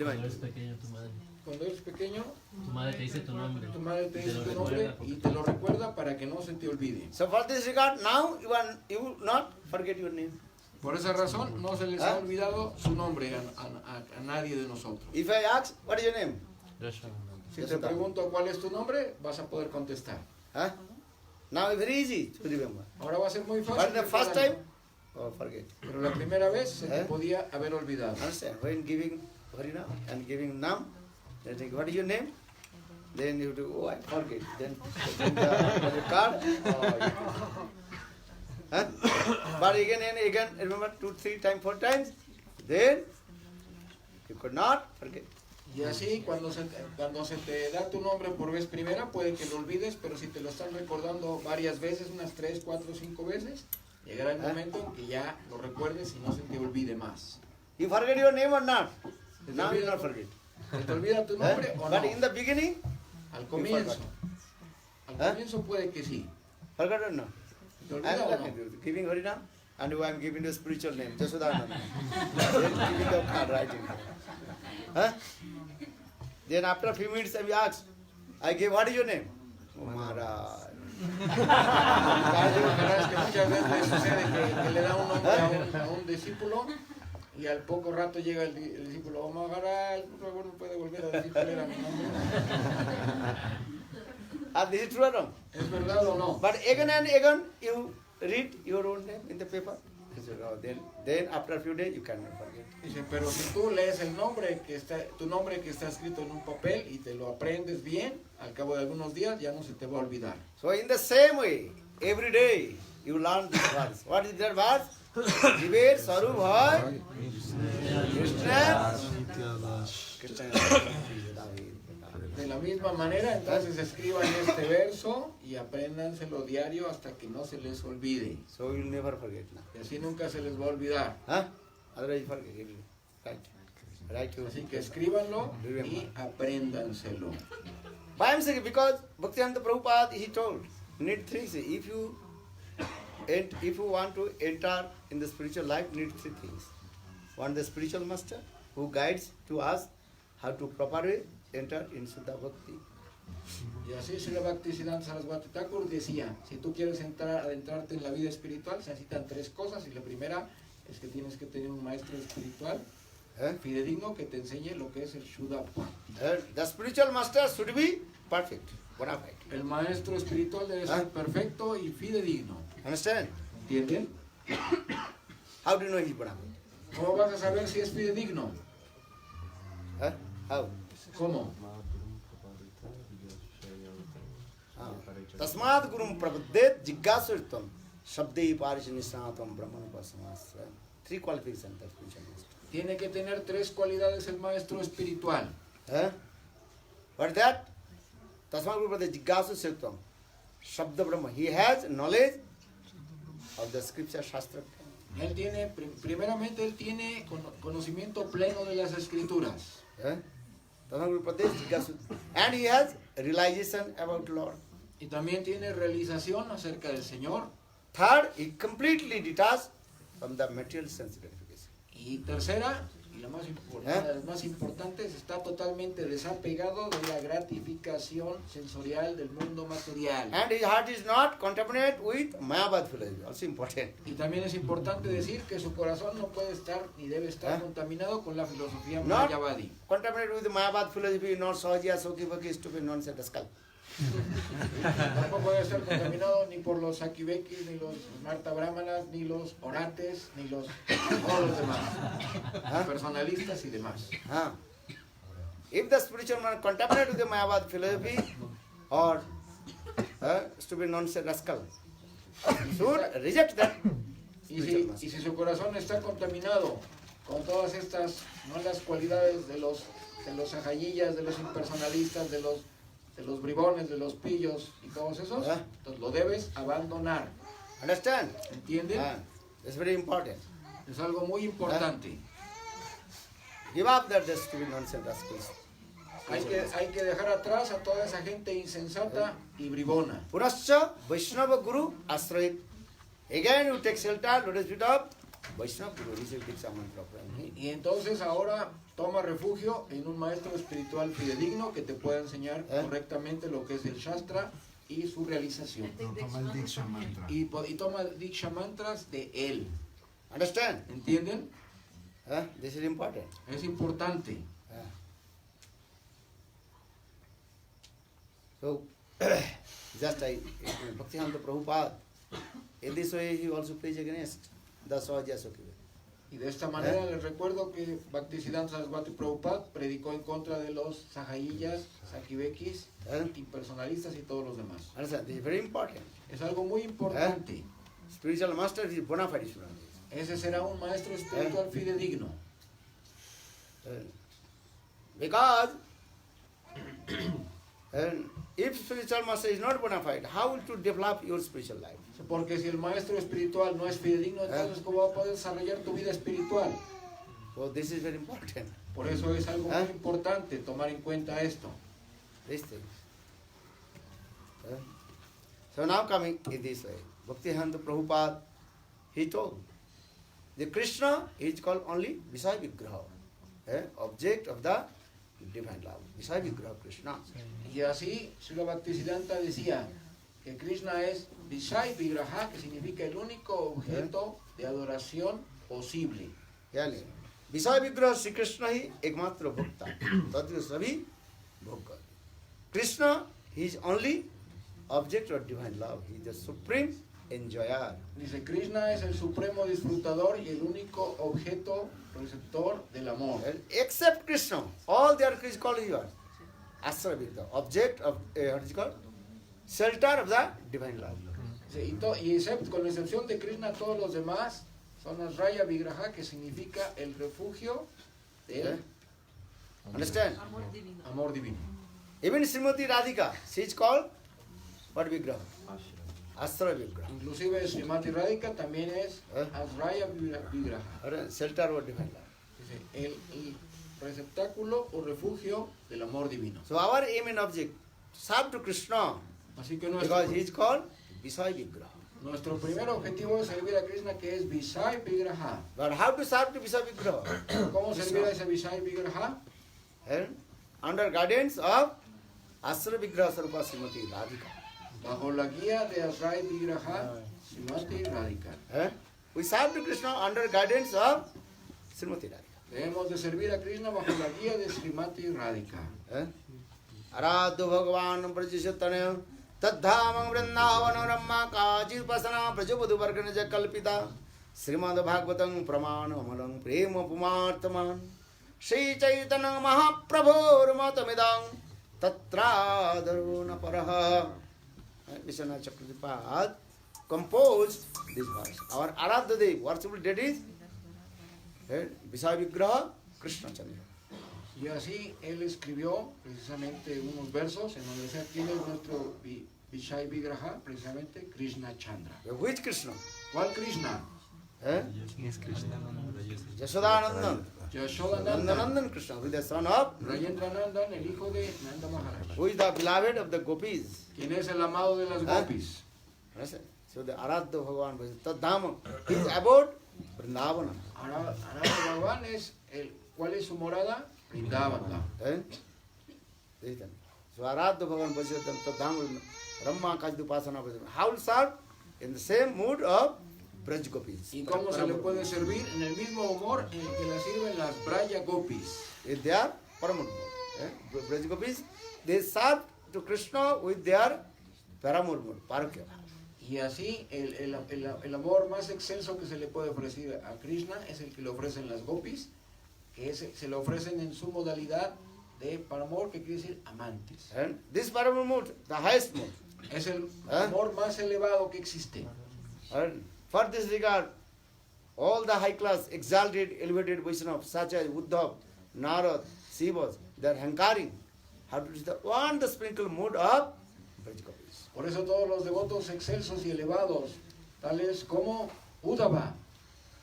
remind Cuando you. eres pequeño, tu madre. Cuando eres pequeño, Tu madre te dice tu nombre. tu madre te dice tu nombre y te lo recuerda para que no se te olvide. So for this regard, now you not forget your name. Por esa razón no se les ha olvidado su nombre a nadie de nosotros. If I ask, what is your name? Si te pregunto cuál es tu nombre, vas a poder contestar. Now it's very easy to remember. Ahora va a ser muy But fácil. the first time, forget. Pero la primera vez se te podía haber olvidado. Understand? When giving Harina and giving Nam, they think, what is your name? Then you do, I forget. Then the card. But again and again, remember 2, 3 times, 4 times, then you could not forget. Y así cuando se te da tu nombre por vez primera, puede que lo olvides, pero si te lo están recordando varias veces, unas 3, 4, 5 veces, llegará el momento en que ya lo recuerdes y no se te olvide más. You forget your name or not? ¿Se te Now you olvida, not forget. ¿se te olvida tu nombre o no? But in the beginning, Al comienzo. Al comienzo puede que sí. forget or not? ¿Se te I olvida o am no? giving Harina, and I am giving the spiritual name, Jasodananda. Then giving the card writing. Then after a few minutes, I ask, I gave, what is your name? Oh, Maharaj. Es que muchas veces le sucede que le da un nombre a un discípulo y al poco rato llega el discípulo, oh Maharaj, por favor no puede volver a decir cuál era mi nombre. This is true or wrong? ¿Es verdad o no? But again and again, you read your own name in the paper. Then after a few days, you cannot forget. Dice, pero si tú lees el nombre tu nombre que está escrito en un papel y te lo aprendes bien, al cabo de algunos días ya no se te va a olvidar. So in the same way, every day you learn this verse. What is that verse? Jiver Sarup Hoy Krishna. De la misma manera, entonces escriban este verso y apréndanselo diario hasta que no se les olvide. So you'll never forget now. Y así nunca se les va a olvidar. Otherwise you forget it. Right. Así que escríbanlo y apréndanselo. Why I'm saying? Because Bhaktivedanta Prabhupada, he told, you need 3 things. If you want to enter in the spiritual life, you need 3 things. One, the spiritual master who guides to us how to properly enter in Siddha Bhakti. Y así Srila Bhaktisiddhanta Saraswati Thakur decía, si tú quieres adentrarte en la vida espiritual, se necesitan 3 cosas, y la primera es que tienes que tener un maestro espiritual fidedigno que te enseñe lo que es el Shuddha Bhakti. The spiritual master should be perfect, bona fide. El maestro espiritual debe ser perfecto y fidedigno. Understand? ¿Entienden? How do you know he is bona fide? ¿Cómo vas a saber si es fidedigno? How? ¿Cómo? Tasmad Gurum Prabhudet Jigasuritam Shabdei Parishanisanatam Brahman Pasamasra. 3 qualifications of spiritual master. Tiene que tener 3 cualidades el maestro espiritual. What is that? Tasmad Gurum Prabhudet Jigasuritam Shabda Brahma. He has knowledge of the scripture Shastra. Él tiene, primeramente, él tiene conocimiento pleno de las escrituras. And he has realization about Lord. Y también tiene realización acerca del Señor. Third, he completely detached from the material sense gratification. Y tercera, y la más una de las más importantes, está totalmente desapegado de la gratificación sensorial del mundo material. And his heart is not contaminated with Mayavad philosophy, also important. Y también es importante decir que su corazón no puede estar ni debe estar contaminado con la filosofía Not mayavadi. contaminated with Mayavad philosophy, not Sahajiya, Soki, Bhakti, stupid nonsense, rascal. Tampoco debe estar contaminado ni por los Sakivekis, ni los Marta Brahmanas, ni los Orates, ni todos los demás, personalistas y demás. If the spiritual man contaminated with the Mayavad philosophy or stupid nonsense, rascal, should reject that. Y si su corazón está contaminado con todas estas malas cualidades de los ajayillas, de los impersonalistas, de los bribones, de los pillos y todos esos, entonces lo debes abandonar. Understand? ¿Entienden? It's very important. Es algo muy importante. Give up that stupid nonsense, rascals. Hay que dejar atrás a toda esa gente insensata y bribona. Purascha Vaishnava Guru Asrayit. Again you take shelter, lotus feet up, Vaishnava Guru, he takes some mantra from him. Y entonces ahora toma refugio en un maestro espiritual fidedigno que te pueda enseñar correctamente lo que es el Shastra y su realización. Toma el Diksha mantra. Y toma Diksha mantras de él. Understand? ¿Entienden? This is important. Es importante. So, just Bhaktivedanta Prabhupada, in this way he also preached against the Sahajiya Soki. Y de esta manera les recuerdo que Bhaktisiddhanta Saraswati Prabhupada predicó en contra de los Sahayillas, Sakivekis, impersonalistas y todos los demás. Understand? This is very important. Es algo muy importante. Spiritual master is bona fide student. Ese será un maestro espiritual fidedigno. Because if spiritual master is not bona fide, how will you develop your spiritual life? Porque si el maestro espiritual no es fidedigno, entonces ¿cómo va a poder desarrollar tu vida espiritual? So this is very important. Por eso es algo muy importante tomar en cuenta esto. These things. So now coming in this way, Bhaktivedanta Prabhupada, he told, the Krishna is called only Visaya Vigraha, object of the divine love. Visaya Vigraha Krishna. Y así, Srila Bhaktisiddhanta decía que Krishna es Visaya Vigraha, que significa el único objeto de adoración posible. यानी विषय विग्रह श्री कृष्ण ही एकमात्र भोक्ता तत्र सभी भोग करते Krishna he is only object of divine love he is the supreme enjoyer Dice, Krishna es el supremo disfrutador y el único objeto receptor del amor. except Krishna all their is called here asra vigraha object of what is called shelter of the divine love. Y excepto, con la excepción de Krishna, todos los demás son Asraya Vigraha, que significa el refugio del Understand? amor divino. Even Srimati Radhika, she is called what vigraha? Asra vigraha. Inclusive Srimati Radhika también es Asraya Vigraha. Shelter of divine love. Dice, el receptáculo o refugio del amor divino. So our aim and object, serve to Krishna, Así que because he is called Visaya Vigraha. nuestro primer objetivo es servir a Krishna, que es Visaya Vigraha. But how to serve to Visaya Vigraha? ¿Cómo servir a ese Visaya Vigraha? And under guidance of Asra Vigraha Sarupa Srimati Radhika. Bajo la guía de Asraya Vigraha, Srimati Radhika. We serve to Krishna under guidance of Srimati Radhika. Debemos de servir a Krishna bajo la guía de Srimati Radhika. Aradhu Bhagavan Prajishatana Tadhamam Vrindavan Ramma Kajipasana Prajabudhu Varganaja Kalpita Srimad Bhagavatam Pramana Amalam Prema Pumartaman Shri Chaitanya Mahaprabhu Matamidang Tatra Daruna Paraha Vishwanath Chakravarti composed this verse. Our Aradha Dev, worshipful deities, Visaya Vigraha Krishna Chandra. Y así él escribió precisamente unos versos en donde se adquiere nuestro Visaya Vigraha, precisamente Krishna Chandra. Which Krishna? ¿Cuál Krishna? Eh? ¿Quién es Krishna? Yashodanandan. Yashodanandan, Nandanandan Krishna, who is the son of, Rajendranandan, el hijo de Nanda Maharaj, who is the beloved of the gopis. quien es el amado de las gopis. Understand? So the Aradha Bhagavan, Tadhama, he is about Vrindavana. Arada Bhagavan es ¿cuál es su morada? Vrindavana. Eh? So Aradha Bhagavan Bhajyatam Tadhama Ramma Kajidupasana Bhajyatam. How will serve? In the same mood of Braj gopis. ¿Y cómo se le puede servir? En el mismo humor en el que la sirven las Braya gopis. With their paramount mood. Braj gopis, they serve to Krishna with their paramount mood, parakya. Y así el amor más excelso que se le puede ofrecer a Krishna es el que le ofrecen las gopis, que se le ofrecen en su modalidad de paramor, que quiere decir amantes. And this paramount mood, the highest mood. Es el amor más elevado que existe. And for this regard, all the high class, exalted, elevated Vaishnavas, such as Uddhav, Narad, Sivas, they are hankering. How to reach the one the sprinkle mood of Braj gopis. Por eso todos los devotos excelsos y elevados, tales como Uddhava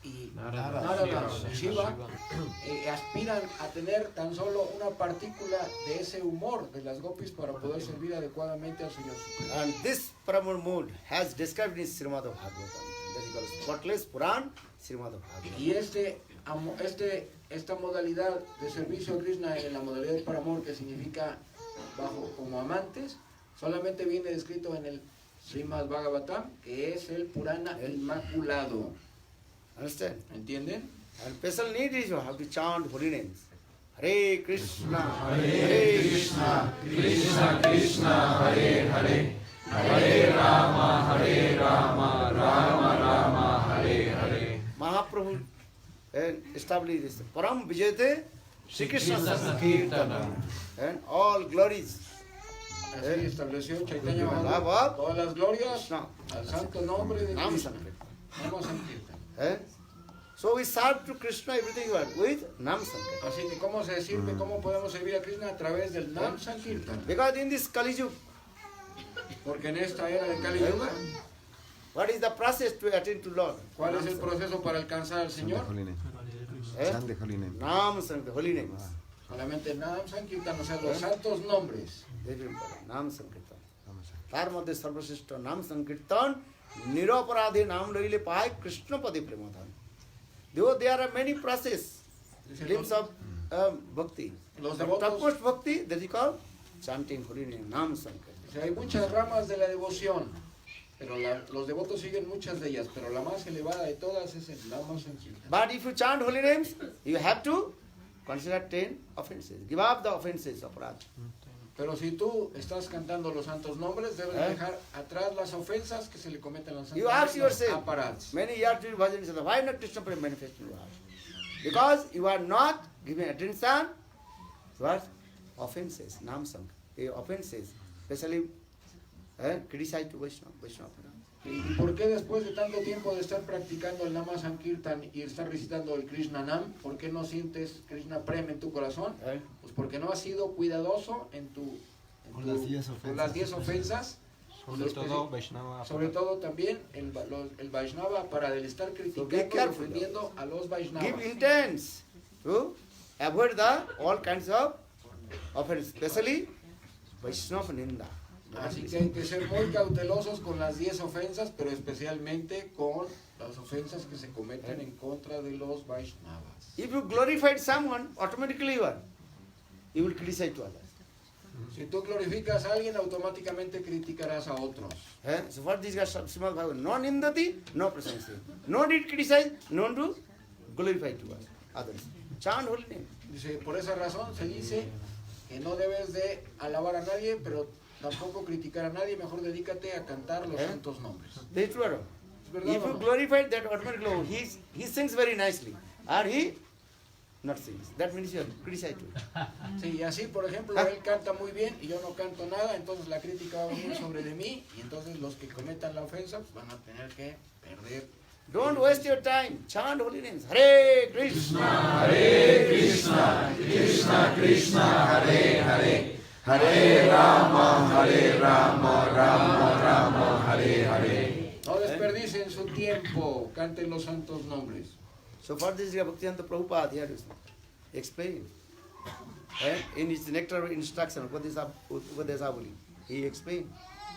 y Narada y Shiva, aspiran a tener tan solo una partícula de ese humor de las gopis para poder servir adecuadamente al Señor Supremo. And this paramount mood has described in Srimad Bhagavatam. That is called spotless Puran, Srimad Bhagavatam. Y esta modalidad de servicio a Krishna en la modalidad de paramor, que significa como amantes, solamente viene descrito en el Srimad Bhagavatam, que es el Purana Inmaculado. Understand? ¿Entienden? And special need is you have to chant holy names. Hare Krishna, Hare Krishna, Krishna Krishna Hare Hare Hare Rama Rama Rama Hare Hare. Mahaprabhu established this. Param Vijayate Shri Krishna Sankirtana. And all glories. Así estableció Chaitanya Mahaprabhu todas las glorias Krishna. al santo nombre de Nam Krishna. Sankirtana. Nama Sankirtan. So we serve to Krishna everything you want with Nam Sankirtana. Así que ¿cómo se sirve? ¿Cómo podemos servir a Krishna? A través del Nam Sankirtan. Because in this Kali Yuga, Porque en esta era de Kali Yuga, what is the process to attain to Lord? ¿cuál es el proceso para alcanzar al Señor? Nam Sankirtana, holy names. Solamente Nam Sankirtan, o sea, los santos nombres. Very important. Nam Sankirtan. তার মধ্যে সর্বশ্রেষ্ঠ নাম সংকীর্তন নিরপরাধে নাম লইলে পায় কৃষ্ণ পদে প্রেমধন there are many process glimpse of bhakti. Los devotos- Topmost bhakti that is called chanting holy name, Nam Sankirtan. O sea, hay muchas ramas de la devoción, pero los devotos siguen muchas de ellas, pero la más elevada de todas es el Nama Sankirtan. But if you chant holy names, you have to consider 10 offenses. Give up the offenses of Raj. Pero si tú estás cantando los santos nombres, debes dejar atrás las ofensas que se le cometen a los santos You ask nombres, yourself, aparats. many years to bhajan, why not Krishna Prem manifest in your heart? Because you are not giving attention to what? Offenses, Nam Sankirtan. Offenses, especially criticize to Vaishnava. ¿Y por qué después de tanto tiempo de estar practicando el Nama Sankirtan y estar recitando el Krishna Nam, por qué no sientes Krishna Prem en tu corazón? Pues porque no has sido cuidadoso con las 10 ofensas. Sobre todo también el Vaishnava, para el estar criticando y ofendiendo a los Give Vaishnavas. intents to avoid all kinds of offense, especially Vaishnava Ninda. Así que hay que ser muy cautelosos con las 10 ofensas, pero especialmente con las ofensas que se cometen en contra de los Vaishnavas. If you glorified someone, automatically you will criticize to others. Si tú glorificas a alguien, automáticamente criticarás a otros. So what this guy Srimad Bhagavatam, no nindati, no prasansi. No need criticize, no do glorify to others. Chant holy name. Dice, por esa razón se dice que no debes de alabar a nadie, pero tampoco criticar a nadie, mejor dedícate a cantar los santos nombres. This is true. verdad, If ¿o you no? glorify that automatically, he sings very nicely, or he not sings. That means you are criticized. Sí, y así, por ejemplo, él canta muy bien y yo no canto nada, entonces la crítica va a venir sobre de mí y entonces los que cometan la ofensa pues, van a tener que perder. Don't waste your time. Chant holy names. Hare Krishna. Hare Krishna, Krishna Krishna, Hare Hare, Hare Rama, Rama Rama, Hare Hare. No desperdicien su tiempo canten los santos nombres. So for this, Bhaktivedanta Prabhupada here to explain. In his nectar of instruction, Upadeshavali, he explained.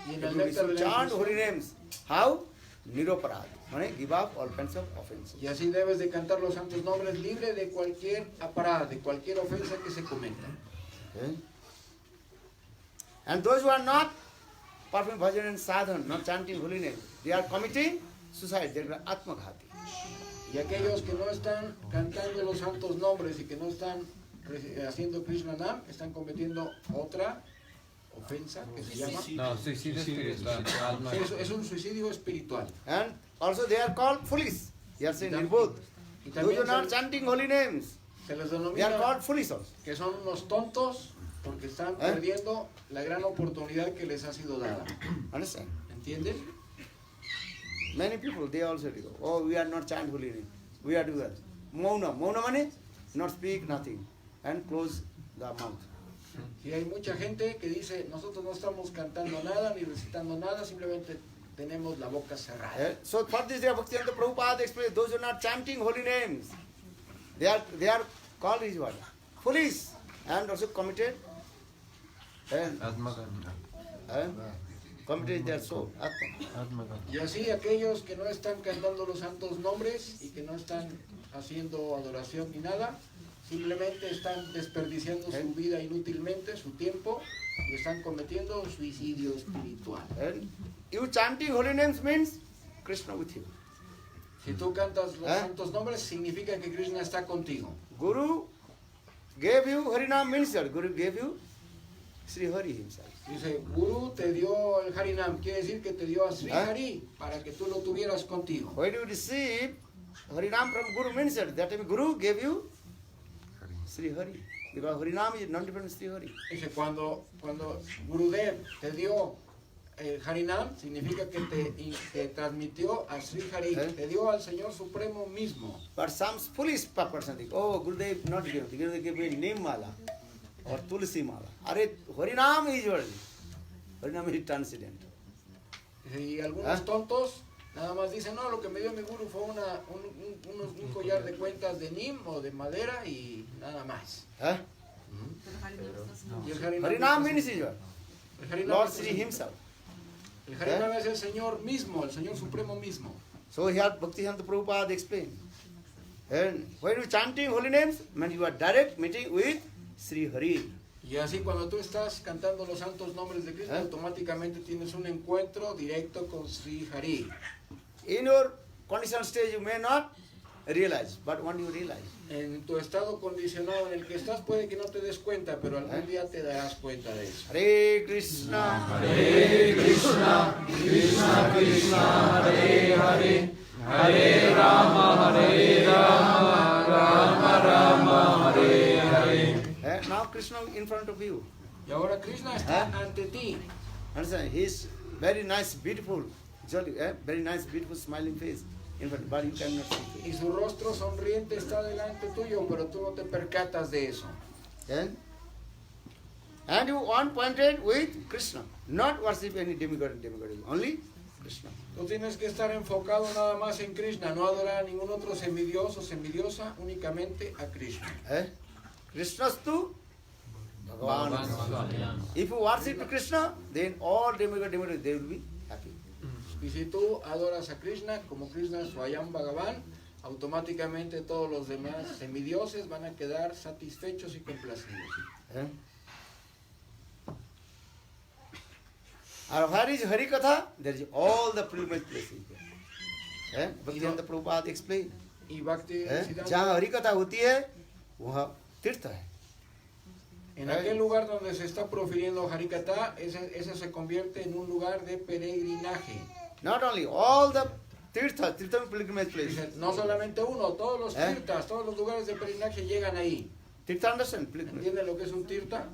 Y en el We néctar should de la chant instrucción- holy names. How? Niroparad. Give up all kinds of offenses. Y así debes de cantar los santos nombres libre de cualquier aparad, de cualquier ofensa que se cometa. And those who are not performing bhajan and sadhan, not chanting holy name, they are committing suicide. They are atmaghati. Y aquellos que no están cantando los santos nombres y que no están haciendo Krishna Nam, están cometiendo otra ofensa que se llama... No, suicidio espiritual. Alma. Es un suicidio espiritual. And also they are called foolish. They are saying Nirbodh. Y Those who también are not chanting holy names, se les they are denomina called foolish also. que son unos tontos porque están perdiendo la gran oportunidad que les ha sido dada. Understand? ¿Entienden? Many people, they also do. Oh, we are not chant holy name. We are doing that. Mauna. Mauna means not speak nothing and close the mouth. Y hay mucha gente que dice, nosotros no estamos cantando nada ni recitando nada, simplemente tenemos la boca cerrada. So for this, Bhaktivedanta Prabhupada explains, those who are not chanting holy names, they are called is what? Foolish and also committed and committed their soul. Atma. Y así aquellos que no están cantando los santos nombres y que no están haciendo adoración ni nada, simplemente están desperdiciando su vida inútilmente, su tiempo, y están cometiendo suicidio espiritual. And you chanting holy names means Krishna with you. Si tú cantas los santos nombres, significa que Krishna está contigo. Guru gave you Harinam means that Guru gave you Sri Hari himself. Dice, Guru te dio el Harinam, quiere decir que te dio a Sri Hari para que tú lo tuvieras contigo. When you receive Harinam from Guru means that time Guru gave you Sri Hari. Because Harinam is non-different Sri Hari. Dice, cuando Gurudev te dio el Harinam, significa que te transmitió a Sri Hari, te dio al Señor Supremo mismo. But some foolish person think, oh, Gurudev not give, they give me name mala or tulsi mala. Are Harinam is yours. Harinam is transcendental. Y algunos tontos nada más dicen, no, lo que me dio mi Guru fue un collar de cuentas de Nim o de madera y nada más. Y el Harinam means is yours. el Harinam Lord es Sri el- himself. el Harinam es el Señor mismo, el Señor Supremo mismo. So here Bhaktivedanta Prabhupada explained. And when you chanting holy names, means you are direct meeting with Sri Hari. Y así cuando tú estás cantando los santos nombres de Krishna, automáticamente tienes un encuentro directo con Sri Hari. In your conditional stage you may not realize, but when you realize, En tu estado condicionado en el que estás puede que no te des cuenta, pero algún día te darás cuenta de eso. Hare Krishna, Hare Krishna, Krishna Krishna, Hare Hare, Hare Rama, Hare Rama, Rama Rama, Hare Hare. now Krishna in front of you. Y ahora Krishna está ante ti. Understand? His very nice, beautiful, jolly, very nice, beautiful, smiling face in front, but you cannot see Y it. su rostro sonriente está delante tuyo, pero tú no te percatas de eso. And you one pointed with Krishna, not worship any demigod, only Krishna. Tú tienes que estar enfocado nada más en Krishna, no adorar a ningún otro semidioso, semidiosa, únicamente a Krishna. Krishnastu Bhagavan. If you worship Krishna, then all demigod, they will be happy. Y si tú adoras a Krishna, como Krishna es Swayam Bhagavan, automáticamente todos los demás semidioses van a quedar satisfechos y complacidos. And where is Harikatha? There is all the pilgrimage places there. Bhaktivedanta Prabhupada explained. Y Bhakti जहाँ हरिकथा होती है वहाँ तीर्थ है. en aquel lugar donde se está profiriendo Harikatha, ese se convierte en un lugar de peregrinaje. Not only all the tirtha pilgrimage places. Dice, no solamente uno, todos los tirtas, todos los lugares de peregrinaje llegan ahí. Tirtha understand? Pilgrimage. ¿Entienden lo que es un tirta?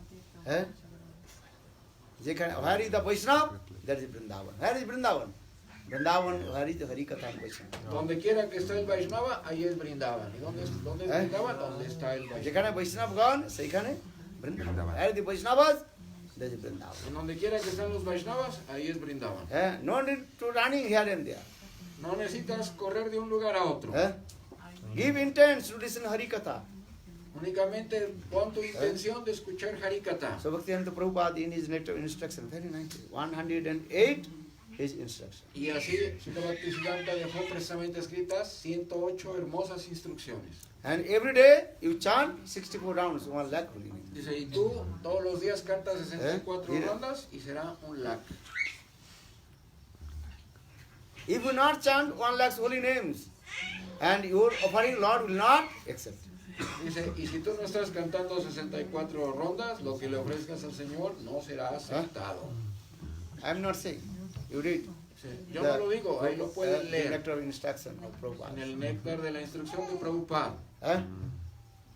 Where is the Vaishnava? There is Vrindavan. Where is Vrindavan? Vrindavan, where is the Harikatha and Vaishnava? Donde quiera que está el Vaishnava, ahí es Brindavan. ¿Y dónde es Brindavan? ¿Dónde está el Vaishnava? যেখানে Vaishnavagণ সেইখানে Vrindavan. Where is the Vaishnavas? There is Vrindavan. En donde quiera que están los Vaishnavas, ahí es Brindavan. No need to running here and there. No necesitas correr de un lugar a otro. Give intents to listen Harikatha. Únicamente pon tu intención de escuchar Harikatha. So Bhaktivedanta Prabhupada in his letter instruction, very nice, 108 his instruction. Y así Srila Bhaktisiddhanta dejó precisamente escritas 108 hermosas instrucciones. And every day you chant 64 rounds, 1 lakh holy name. Dice, y tú todos los días cantas 64 Mira. rondas y será 1 lakh. If you not chant 1 lakh holy names, and your offering Lord will not accept. Dice, y si tú no estás cantando 64 rondas, lo que le ofrezcas al Señor no será aceptado. I am not saying. You read. Yo no lo digo, ahí lo pueden The leer. nectar of instruction of En Prabhupada. el néctar de la instrucción de Prabhupada.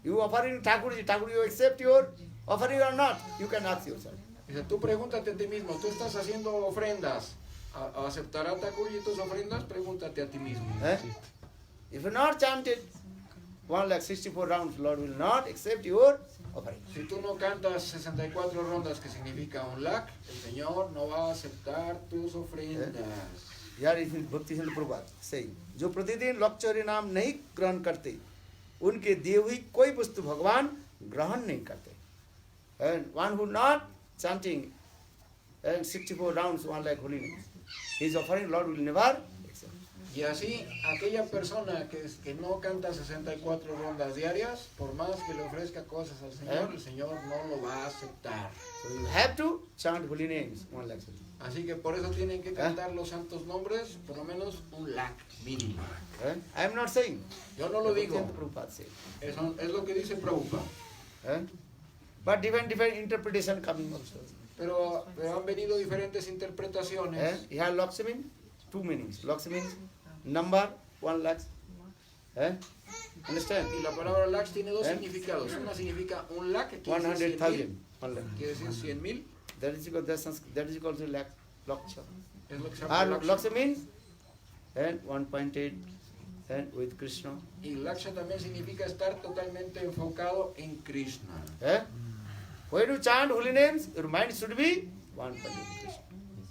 You offering Thakurji, Thakur, you accept your offering or not? You can ask yourself. Dice, tú pregúntate a ti mismo, tú estás haciendo ofrendas. ¿Aceptará Thakurji tus ofrendas? Pregúntate a ti mismo. If you not chanted 164 rounds, Lord will not accept your offering. Si tú no cantas 64 rondas, que significa 1 lakh, el Señor no va a aceptar tus ofrendas. Here is Bhakti Siddhanta Prabhupada saying, जो प्रतिदिन लक्ष्य नाम नहीं ग्रहण करते, उनके दिए हुई कोई वस्तु भगवान ग्रहण नहीं करते. And one who not chanting and 64 rounds 1 lakh holy names, his offering Lord will never accept. Y así, aquella persona que no canta 64 rondas diarias, por más que le ofrezca cosas al Señor, el Señor no lo va a aceptar. So you have to chant holy names 1 lakh. Así que por eso tienen que cantar los santos nombres, por lo menos 1 lakh mínimo. I am not saying. Yo no lo digo, Bhakti Prabhupada said. eso es lo que dice Prabhupada. But different interpretation coming also. Pero han venido diferentes interpretaciones. Here Lakshmi, 2 meanings. Lakshmi means number 1 lakh. Understand? Y la palabra lakh tiene dos significados. Una significa 1 lakh, que quiere decir 100,000. 1 lakh. quiere decir 100,000. That is called the lakh. Laksha. Es lo que se llama laksha. Laksha means and 1.8 and with Krishna. Y laksha también significa estar totalmente enfocado en Krishna. When you chant holy names, your mind should be 1.8 Krishna.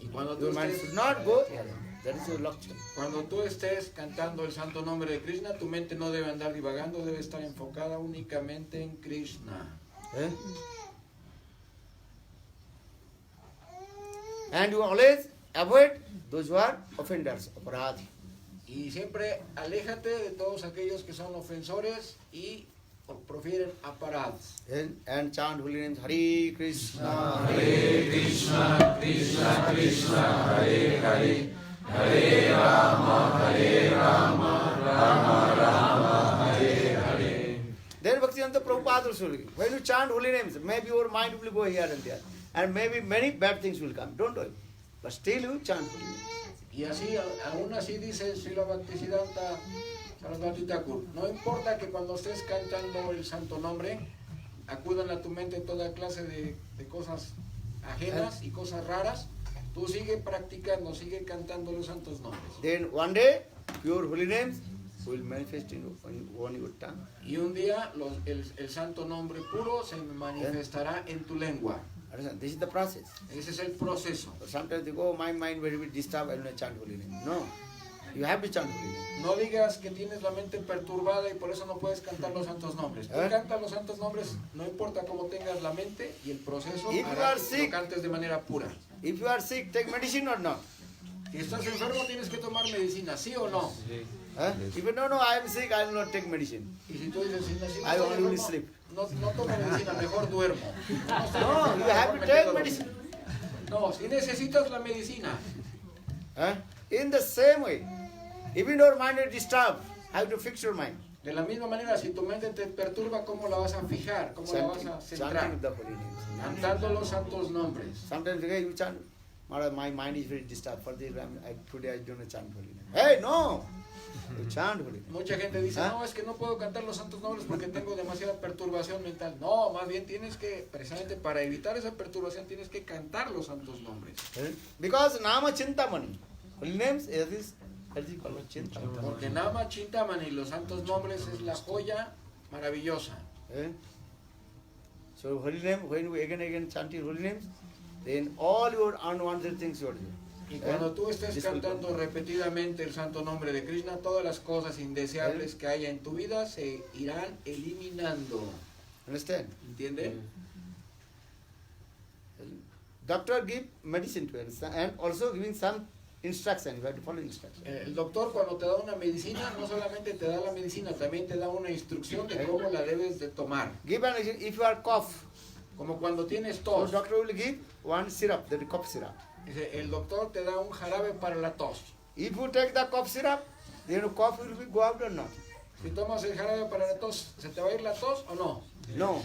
Y cuando Your mind should not go here. That is your Laksha. Cuando tú estés cantando el santo nombre de Krishna, tu mente no debe andar divagando, debe estar enfocada únicamente en Krishna. And you always avoid those who are offenders, aparadhi. Y siempre aléjate de todos aquellos que son ofensores y profieren aparados. And chant holy names, Hare Krishna, Hare Krishna, Krishna Krishna, Hare Hare, Hare Rama, Rama Rama, Hare Hare. Then Bhaktivedanta Prabhupada also, when you chant holy names, maybe your mind will go here and there. And maybe many bad things will come. Don't worry. But still you chant holy names. Y así, aún así dice Srila Bhaktisiddhanta Sarasvati Thakur, no importa que cuando estés cantando el santo nombre, acudan a tu mente toda clase de cosas ajenas y cosas raras, tú sigue practicando, sigue cantando los santos nombres. Then one day, pure holy names will manifest in on your tongue. Y un día el santo nombre puro se manifestará en tu lengua. This is the process. Ese es el proceso. So sometimes you go, my mind very bit disturbed, I will not chant holy name. No. You have to chant holy name. No digas que tienes la mente perturbada y por eso no puedes cantar los santos nombres. Tú canta los santos nombres, no importa cómo tengas la mente, y el proceso hará que lo cantes de manera pura. If you are sick, take medicine or not? Si estás enfermo, tienes que tomar medicina, ¿sí o no? If you no, I am sick, I will not take medicine. Y si tú dices, si no I estoy only enfermo, sleep. no tomo medicina, mejor duermo. No, you have to take medicine. No, si necesitas la medicina. In the same way, even your mind is disturbed, have to fix your mind. De la misma manera, si tu mente te perturba, ¿cómo la vas a fijar? ¿Cómo la vas a centrar? Chanting the holy names. Cantando los santos nombres. Sometimes you chant, my mind is very disturbed. For this, today I don't chant holy name. Hey, no! You chant holy name. Mucha gente dice, no, es que no puedo cantar los santos nombres porque tengo demasiada perturbación mental. No, más bien tienes que, precisamente para evitar esa perturbación, tienes que cantar los santos nombres. Because Nama Chintamani. Holy names is called Chintamani. Porque Nama Chintamani, los santos nombres, es la joya maravillosa. So holy name, when we again chant your holy names, then all your unwanted things will Y cuando tú estés cantando repetidamente el santo nombre de Krishna, todas las cosas indeseables que haya en tu vida se irán eliminando. Understand? ¿Entiende? Doctor give medicine to us and also giving some instruction. You have to follow instruction. El doctor cuando te da una medicina, no solamente te da la medicina, también te da una instrucción de cómo la debes de tomar. Give an if you are cough, Como cuando tienes so tos. doctor will give one syrup, that is cough syrup. Dice, el doctor te da un jarabe para la tos. If you take the cough syrup, then cough will be go out or not? Si tomas el jarabe para la tos, ¿se te va a ir la tos o no? No.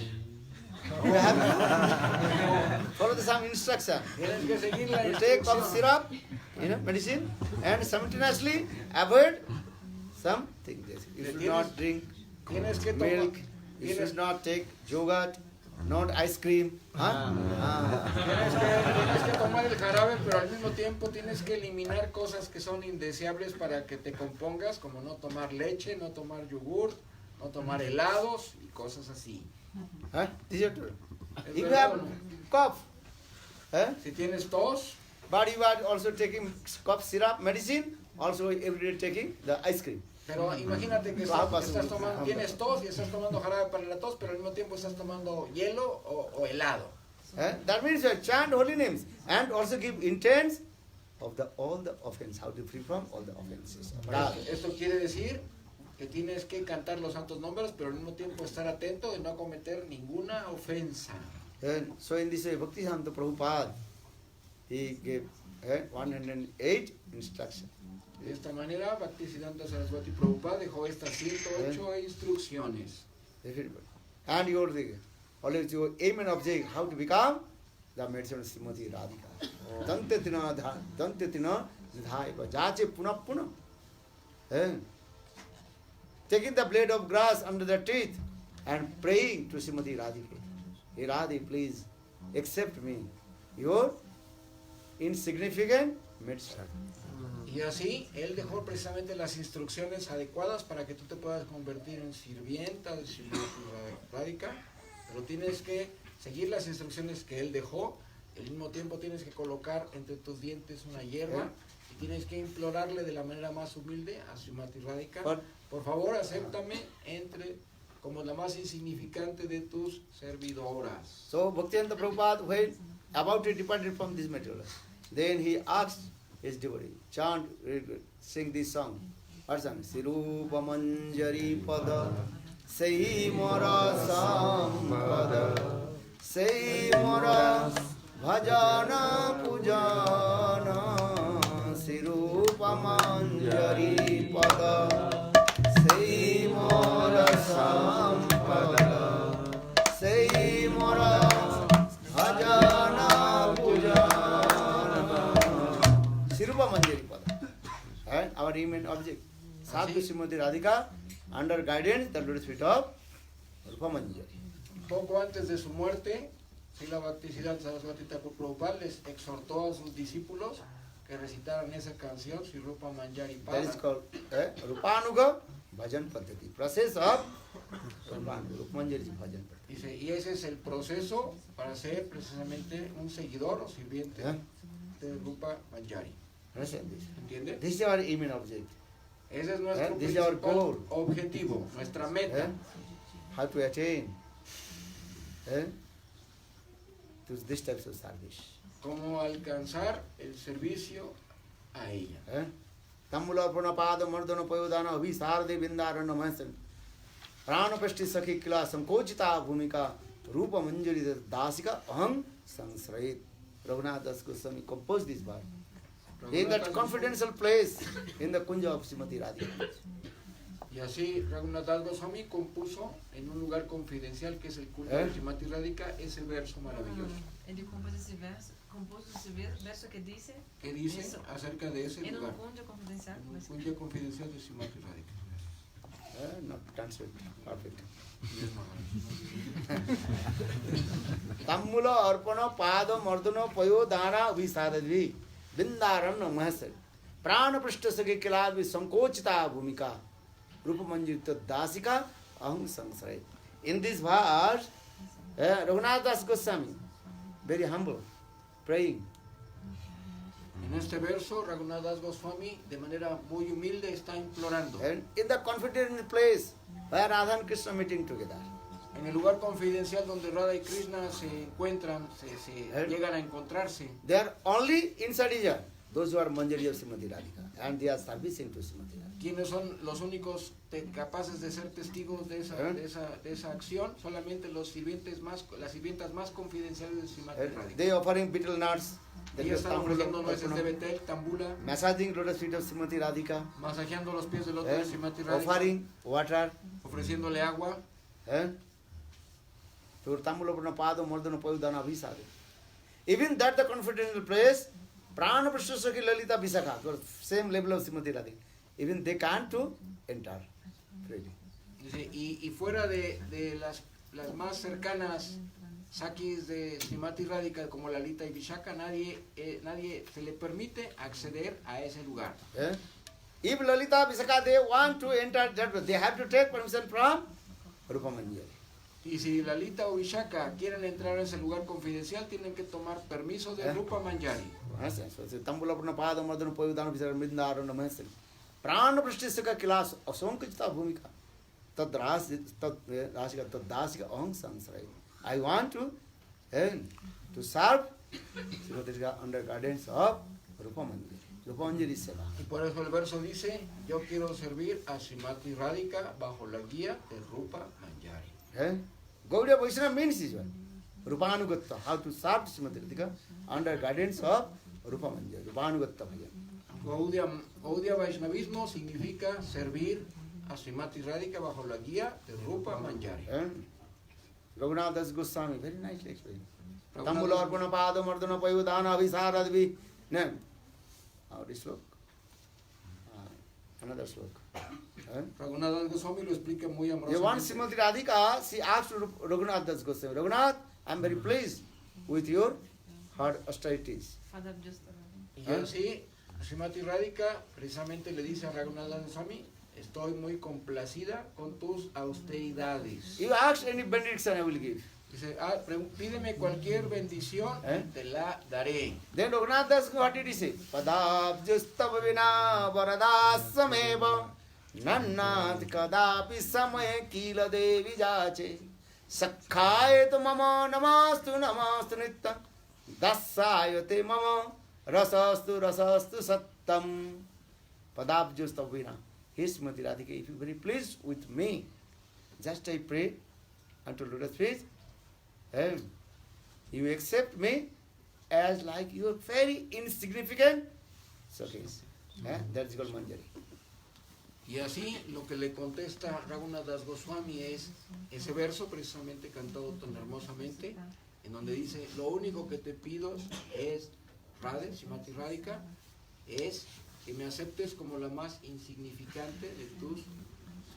You have to follow the some instruction. Tienes que seguir la You take cough instrucción. syrup, medicine, and simultaneously avoid something. You should not drink Tienes que tomar. milk. You should not take yogurt, not ice cream. Tienes que tomar el jarabe, pero al mismo tiempo tienes que eliminar cosas que son indeseables para que te compongas, como no tomar leche, no tomar yogur, no tomar helados y cosas así. This is true. Es If you verdad, have ¿no? cough, Si tienes tos, but you are also taking cough syrup medicine, also every day taking the ice cream. pero imagínate que tienes tos y estás tomando jarabe para la tos, pero al mismo tiempo estás tomando hielo o helado. That means you chant holy names and also give intents of all the offense, how to free from all the offenses. Esto quiere decir que tienes que cantar los santos nombres, pero al mismo tiempo estar atento de no cometer ninguna ofensa. So in this way, Bhaktisiddhanta Prabhupada, he gave 108 instructions. De esta manera, Bhaktisiddhanta Saraswati Prabhupada dejó estas 108 instrucciones. And your always your aim and object, how to become the meditation of Srimati Radhika. Dante tina dhaiva jache puna puna. Taking the blade of grass under the teeth and praying to Srimati Radhika. Hey Radhi, please accept me, your insignificant meditation. Y así, él dejó precisamente las instrucciones adecuadas para que tú te puedas convertir en sirvienta de Srimati Radhika, pero tienes que seguir las instrucciones que él dejó, al mismo tiempo tienes que colocar entre tus dientes una hierba y tienes que implorarle de la manera más humilde a Srimati Radhika, por favor acéptame como la más insignificante de tus servidoras. So Bhaktivedanta Prabhupada, when about to depart from this material, then he asked his devotee, chant, sing this song. What song? Sirupa Manjari Pada, Sei Mora Sampada, Sei Mora Bhajana Pujana, Sirupa Manjari Pada, Sei Mora Sampada, Sei Mora Bhajana Pujana. Sirupa Manjari Pada. And our aim and object. Sadhu Srimati Radhika, under guidance, the lotus feet of Rupa Manjari. Poco antes de su muerte, Srila Bhaktisiddhanta Saraswati Thakur Prabhupada les exhortó a sus discípulos que recitaran esa canción, Sri Rupa Manjari That is Pada. called Rupanuga Bhajan Paddhati. Process of Rupanuga, Rupa Manjari Bhajan Paddhati. Dice, y ese es el proceso para ser precisamente un seguidor o sirviente de Rupa Manjari. Understand this? ¿Entiende? This is our aim and object. Ese es nuestro This is our principal goal. objetivo, nuestra meta. How to attain to this type of service. Cómo alcanzar el servicio a ella. Tamula Pranapad Mardana Payodana Visarde Vindarana Masan Pranapasti Sakhi Kila Sankochita Bhumika Rupa Manjari Dasika Aham Sansrayit. Raghunath Das Goswami composed this bar in that confidential place in the Kunja of Srimati Radhika. Y así Raghunath Das Goswami compuso en un lugar confidencial que es el culto de Srimati Radhika ese verso maravilloso. Ele compôs esse verso que dice ¿Qué dice acerca de ese en un lugar? kunja confidencial. Un kunja confidencial de Srimati Radhika. Not translate perfect. Tamula Arpana Pada Mardana Payodana Visadadvi Vindarana Mahasad Prana Prishta Sakhi Kiladvi Sankochita Bhumika Rupa Manjita Dasika Aham Sansrayit. In this verse, Raghunath Das Goswami, very humble, praying. En este verso, Raghunath Das Goswami, de manera muy humilde, está implorando. And in the confidential place where Radha and Krishna meeting together. En el lugar confidencial donde Radha y Krishna se encuentran, llegan a encontrarse. They are only inside Ija, those who are Manjari of Srimati Radhika, and they are servicing to Srimati Radhika. ¿Quiénes son los únicos capaces de ser testigos de esa acción? Solamente las sirvientas más confidenciales de Srimati Radhika. They offering betel nuts, Ellos están ofreciendo nueces de betel, tambula, massaging lotus feet of Srimati Radhika, masajeando los pies del loto de Srimati Radhika, offering water, ofreciéndole agua. Even that the confidential place, Prana Prasthasaki Lalita Visakha, same level of Srimati Radhika, even they can't to enter freely. Y fuera de las más cercanas Sakis de Srimati Radhika como Lalita y Vishaka, nadie se le permite acceder a ese lugar. If Lalita Visakha they want to enter that place, they have to take permission from Rupa Manjari. Y si Lalita o Vishaka quieren entrar a ese lugar confidencial, tienen que tomar permiso de Rupa Manjari. Tambula Purna Pada Madana Poyudana Visakha Midnara Namaste. Prana Prasthasaka Kilas Asonkachita Bhumika. Tad Rasika Tad Dasika Aham Sansrai. I want to serve under guidance of Rupa Manjari. Rupa Manjari Seva. Y por eso el verso dice, yo quiero servir a Srimati Radhika bajo la guía de Rupa Manjari. Gaudiya Vaishnava means is one. Rupanugatta, how to serve Srimati Radhika under guidance of Rupa Manjari. Rupanugatta Bhajan. Gaudiya Vaishnavismo significa servir a Srimati Radhika bajo la guía de Rupa Manjari. Raghunath Das Goswami, very nicely explained. Tambula Arpana Pada Mardana Payudana Avisaradvi. Name. How this sloka? Another sloka. Raghunath Das Goswami lo explica muy You want amorosamente. Srimati Radhika, she asked Raghunath Das Goswami, Raghunath, I am very pleased with your hard austerities. Father just Y así, Srimati Radhika precisamente le dice a Raghunath Das Goswami, estoy muy complacida con tus austeridades. You ask any benediction, I will give. Dice, pídeme cualquier bendición, te la daré. Then Raghunath Das, what did he say? Padabjustava varadasameva nannat kadapi samaya kila devi jache sakhayat mama namastu nittam dasayate mama rasastu sattam Padabjustava. His Srimati Radhika, if you are very pleased with me, just I pray unto lotus feet, you accept me as like you are very insignificant. So that is called Manjari. Y así lo que le contesta Raghunath Das Goswami es ese verso precisamente cantado tan hermosamente, en donde dice, lo único que te pido es, Radhe, Srimati Radhika, es que me aceptes como la más insignificante de tus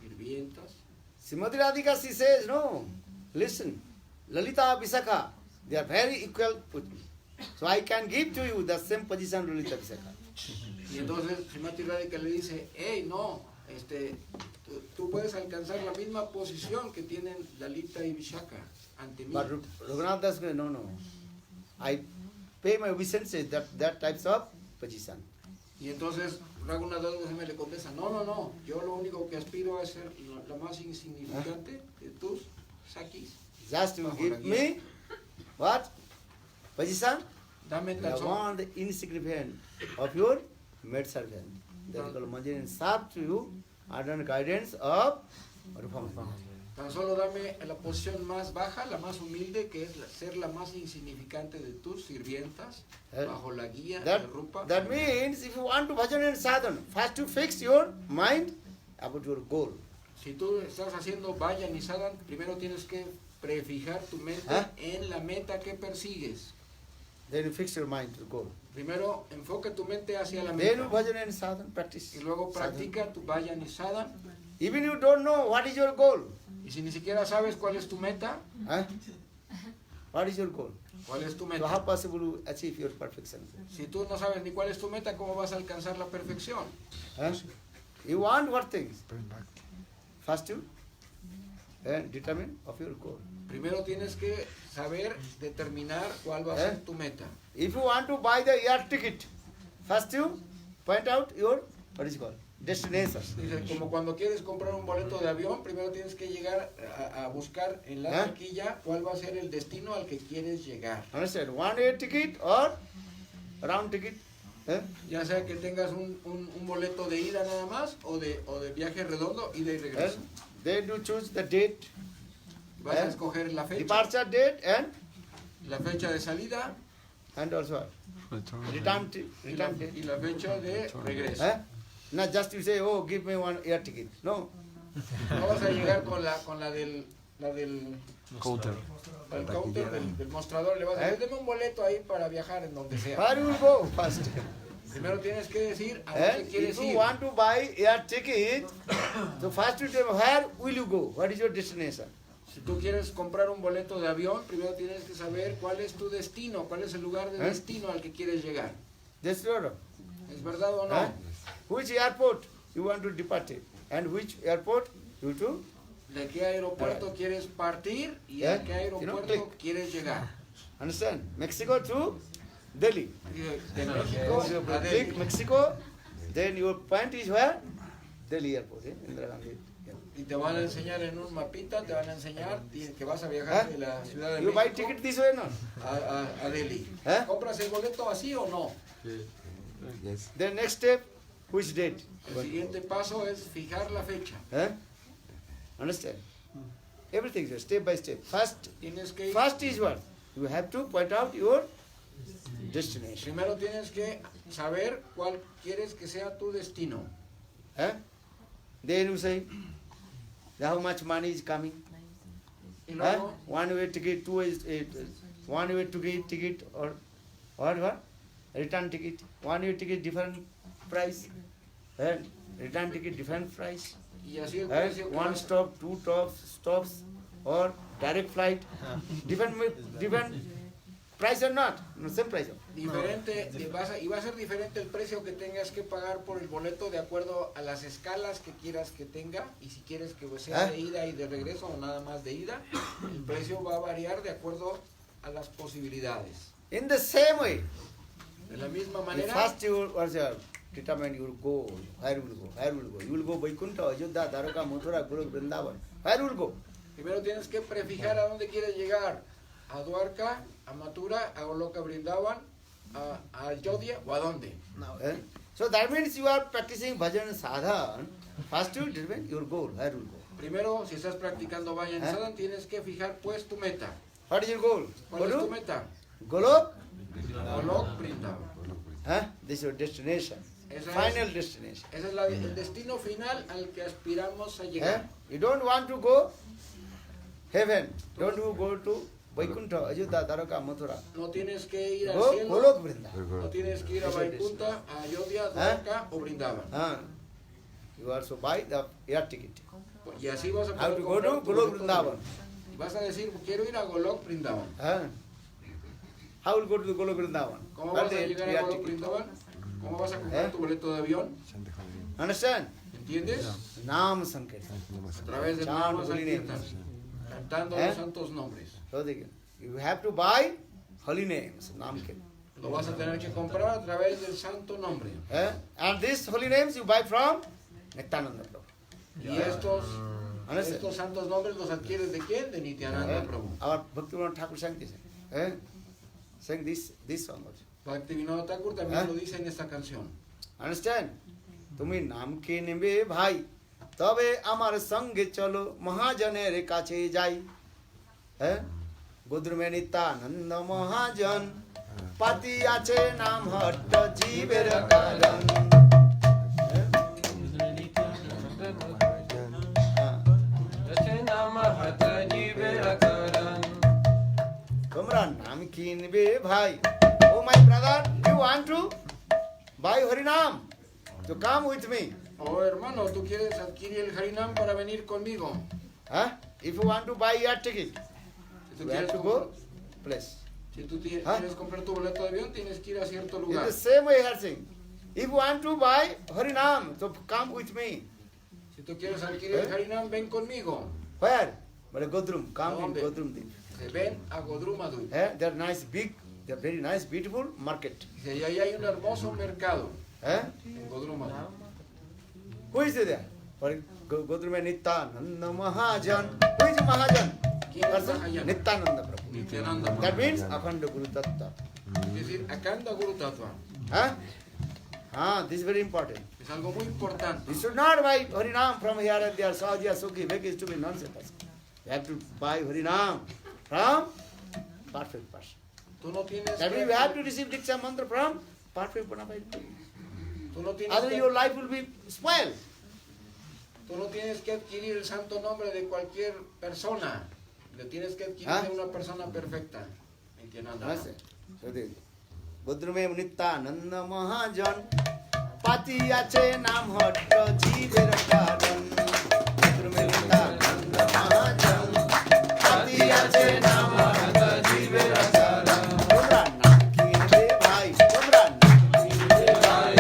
sirvientas. Srimati Radhika, she says, no, listen, Lalita Visakha, they are very equal with me. So I can give to you the same position Lalita Visakha. Y entonces Srimati Radhika le dice, hey, no, tú puedes alcanzar la misma posición que tienen Lalita y Vishaka ante mí. But Raghunath Das goes, no, I pay my obeisances, that types of position. Y entonces Raghunath Das Goswami le contesta, no, yo lo único que aspiro es ser la más insignificante de tus sakis. Just to give me, what? Position? Dame I tan solo, want the insignificant of your maid servant. That is called Manjari, and serve to you under guidance of Rupa Manjari. tan solo dame la posición más baja, la más humilde, que es ser la más insignificante de tus sirvientas, bajo la guía de Rupa. That means if you want to bhajan and sadhana, first to fix your mind about your goal. Si tú estás haciendo vayan y sadhan, primero tienes que prefijar tu mente en la meta que persigues. Then you fix your mind to goal. Primero enfoca tu mente hacia la Then you meta. bhajan and sadhana, practice. Y luego practica tu vayan y sadhan. Even you don't know what is your goal. Y si ni siquiera sabes cuál es tu meta, What is your goal? ¿cuál es tu So meta? how possible to achieve your perfection? Si tú no sabes ni cuál es tu meta, ¿cómo vas a alcanzar la perfección? You want what things? First you determine of your goal. Primero tienes que saber determinar cuál va a ser tu meta. If you want to buy the air ticket, first you point out your, what is it called, destination. Dice, como cuando quieres comprar un boleto de avión, primero tienes que llegar a buscar en la taquilla cuál va a ser el destino al que quieres llegar. Understand? One-way ticket or round ticket. Ya sea que tengas un boleto de ida nada más o de viaje redondo, ida y regreso. Then you choose the date. Vas a escoger la fecha, Departure date and la fecha de salida also return date. y la fecha de regreso. Not just you say, oh, give me one air ticket. No. No vas a llegar con la del Counter. el counter del mostrador, le vas a decir, deme un boleto ahí para viajar en donde sea. Where you will go first? Primero tienes que decir a dónde quieres If you ir. want to buy air ticket, so first you tell where will you go? What is your destination? Si tú quieres comprar un boleto de avión, primero tienes que saber cuál es tu destino, cuál es el lugar de destino al que quieres llegar. Yes or no? ¿Es verdad o no? Which airport you want to depart and which airport you to? ¿De qué aeropuerto quieres partir y a qué aeropuerto quieres llegar? Understand? Mexico to Delhi. De México a Click Delhi. Mexico, then your point is where? Delhi airport. Indira Gandhi. Y te van a enseñar en un mapita, te van a enseñar que vas a viajar de la Ciudad de You buy México ticket this way, no? a Delhi. ¿Compras el boleto así o no? Then next step, which date? El siguiente paso es fijar la fecha. Understand? Everything is step by step. Tienes que ir, First is what? You have to point out your destination. primero tienes que saber cuál quieres que sea tu destino. Then you say, how much money is coming? Y luego, One way ticket, two way, one way ticket or what? Return ticket. One way ticket different price. Return ticket different price. y así el precio que One vas- stop, two stops, or direct flight. Different price or not? No, same price. diferente, y va a ser diferente el precio que tengas que pagar por el boleto de acuerdo a las escalas que quieras que tenga, y si quieres que sea de ida y de regreso o nada más de ida, el precio va a variar de acuerdo a las posibilidades. In the same way, De la misma if manera, first you determine you will go, where will you go? Where will you go? You will go Vaikuntha, Ayodhya, Dwaraka, Mathura, Golok, Vrindavan. Where will you go? primero tienes que prefijar a dónde quieres llegar, a Dwarka, a Mathura, a Goloka Vrindavan, a Ayodhya o a dónde. So that means you are practicing bhajan sadhan. First you determine your goal, where will you go? Primero, si estás practicando Vayan Sadhan, tienes que fijar pues tu meta. What is your goal? ¿Cuál es tu meta? Golok? Golok Vrindavan. This is your destination. Esa Final es- destination. Ese es el destino final al que aspiramos a llegar. You don't want to go heaven. Don't you go to Vaikuntha, Ayodhya, Dwaraka, Mathura. No tienes que ir al Go cielo, Golok Vrindavan. no tienes que ir a Vaikunta, a Ayodhya, Dwarka o Vrindavan. You also buy the air ticket. Y así vas a How poder to go comprar to tu Golok boleto de Vrindavan? avión. Vas a decir, quiero ir a Golok Vrindavan. How will go to the Golok Vrindavan? ¿Cómo Buy vas a the llegar a air Golok ticket. Vrindavan? ¿Cómo vas a comprar tu boleto de avión? Understand? ¿Entiendes? Naam Sankirtan. A través del Chant Namo holy Sankirtan, names. cantando los santos nombres. So you have to buy holy names, Naam Kirtan. Lo vas a tener que comprar a través del santo nombre. And these holy names you buy from Nityananda Prabhu. Y estos Understand? santos nombres los adquieres de quién? De Nityananda Prabhu. Our Bhaktivinoda Thakur sang this. Sang this song also. Bhaktivinoda Thakur también lo dice en esta canción. Understand? তুমি নাম কে নেবে ভাই তবে আমার সঙ্গে চলো মহাজনের কাছে যাই গোদ্রমে নিত্যানন্দ মহাজন পাতি আছে নাম হট্ট জীবের কারণ তোমরা নাম কিনবে ভাই ও my brother you want to buy Hari naam to come with me. Oh hermano, tú quieres adquirir el Harinam para venir conmigo. If you want to buy your ticket, Si tú you have quieres, to go place. si tú quieres comprar tu boleto de avión, tienes que ir a cierto In lugar. the same way, her saying, if you want to buy Harinam, so come with me. Si tú quieres adquirir el Harinam, ven conmigo. Where? But Godrum, come in ¿Dónde? Godrum. Se ven a Godrumadui. There are nice big They are very nice, beautiful market. Dice, y ahí hay un hermoso mercado Eh? en Godruma. Who is there? For Godrume Nityananda Mahajan. Who is Mahajan? ¿Quién es Person? Mahajan? Nityananda Prabhu. Nityananda. That means Akhanda Guru Tattva. Es decir, Akanda Guru Tattva. Huh? This is very important. Es algo muy importante. You should not buy Harinam from here and there. Sahaja Sukhi Vek is to be nonsense. You have to buy Harinam from perfect person. Tú no tienes That means you have to receive Diksha mantra from perfect bona fide. tú no tienes Otherwise que, your life will be spoiled. tú no tienes que adquirir el santo nombre de cualquier persona. Lo tienes que adquirir de una persona perfecta. Nityananda. So this Budrume Nityananda Mahajan Pati Ache Nam Hatta Jeever Karan. Budrume Nityananda Mahajan Pati Ache Nam Hatta Jeever Karan. Tumra nakin de bhai, tumra nakin de bhai.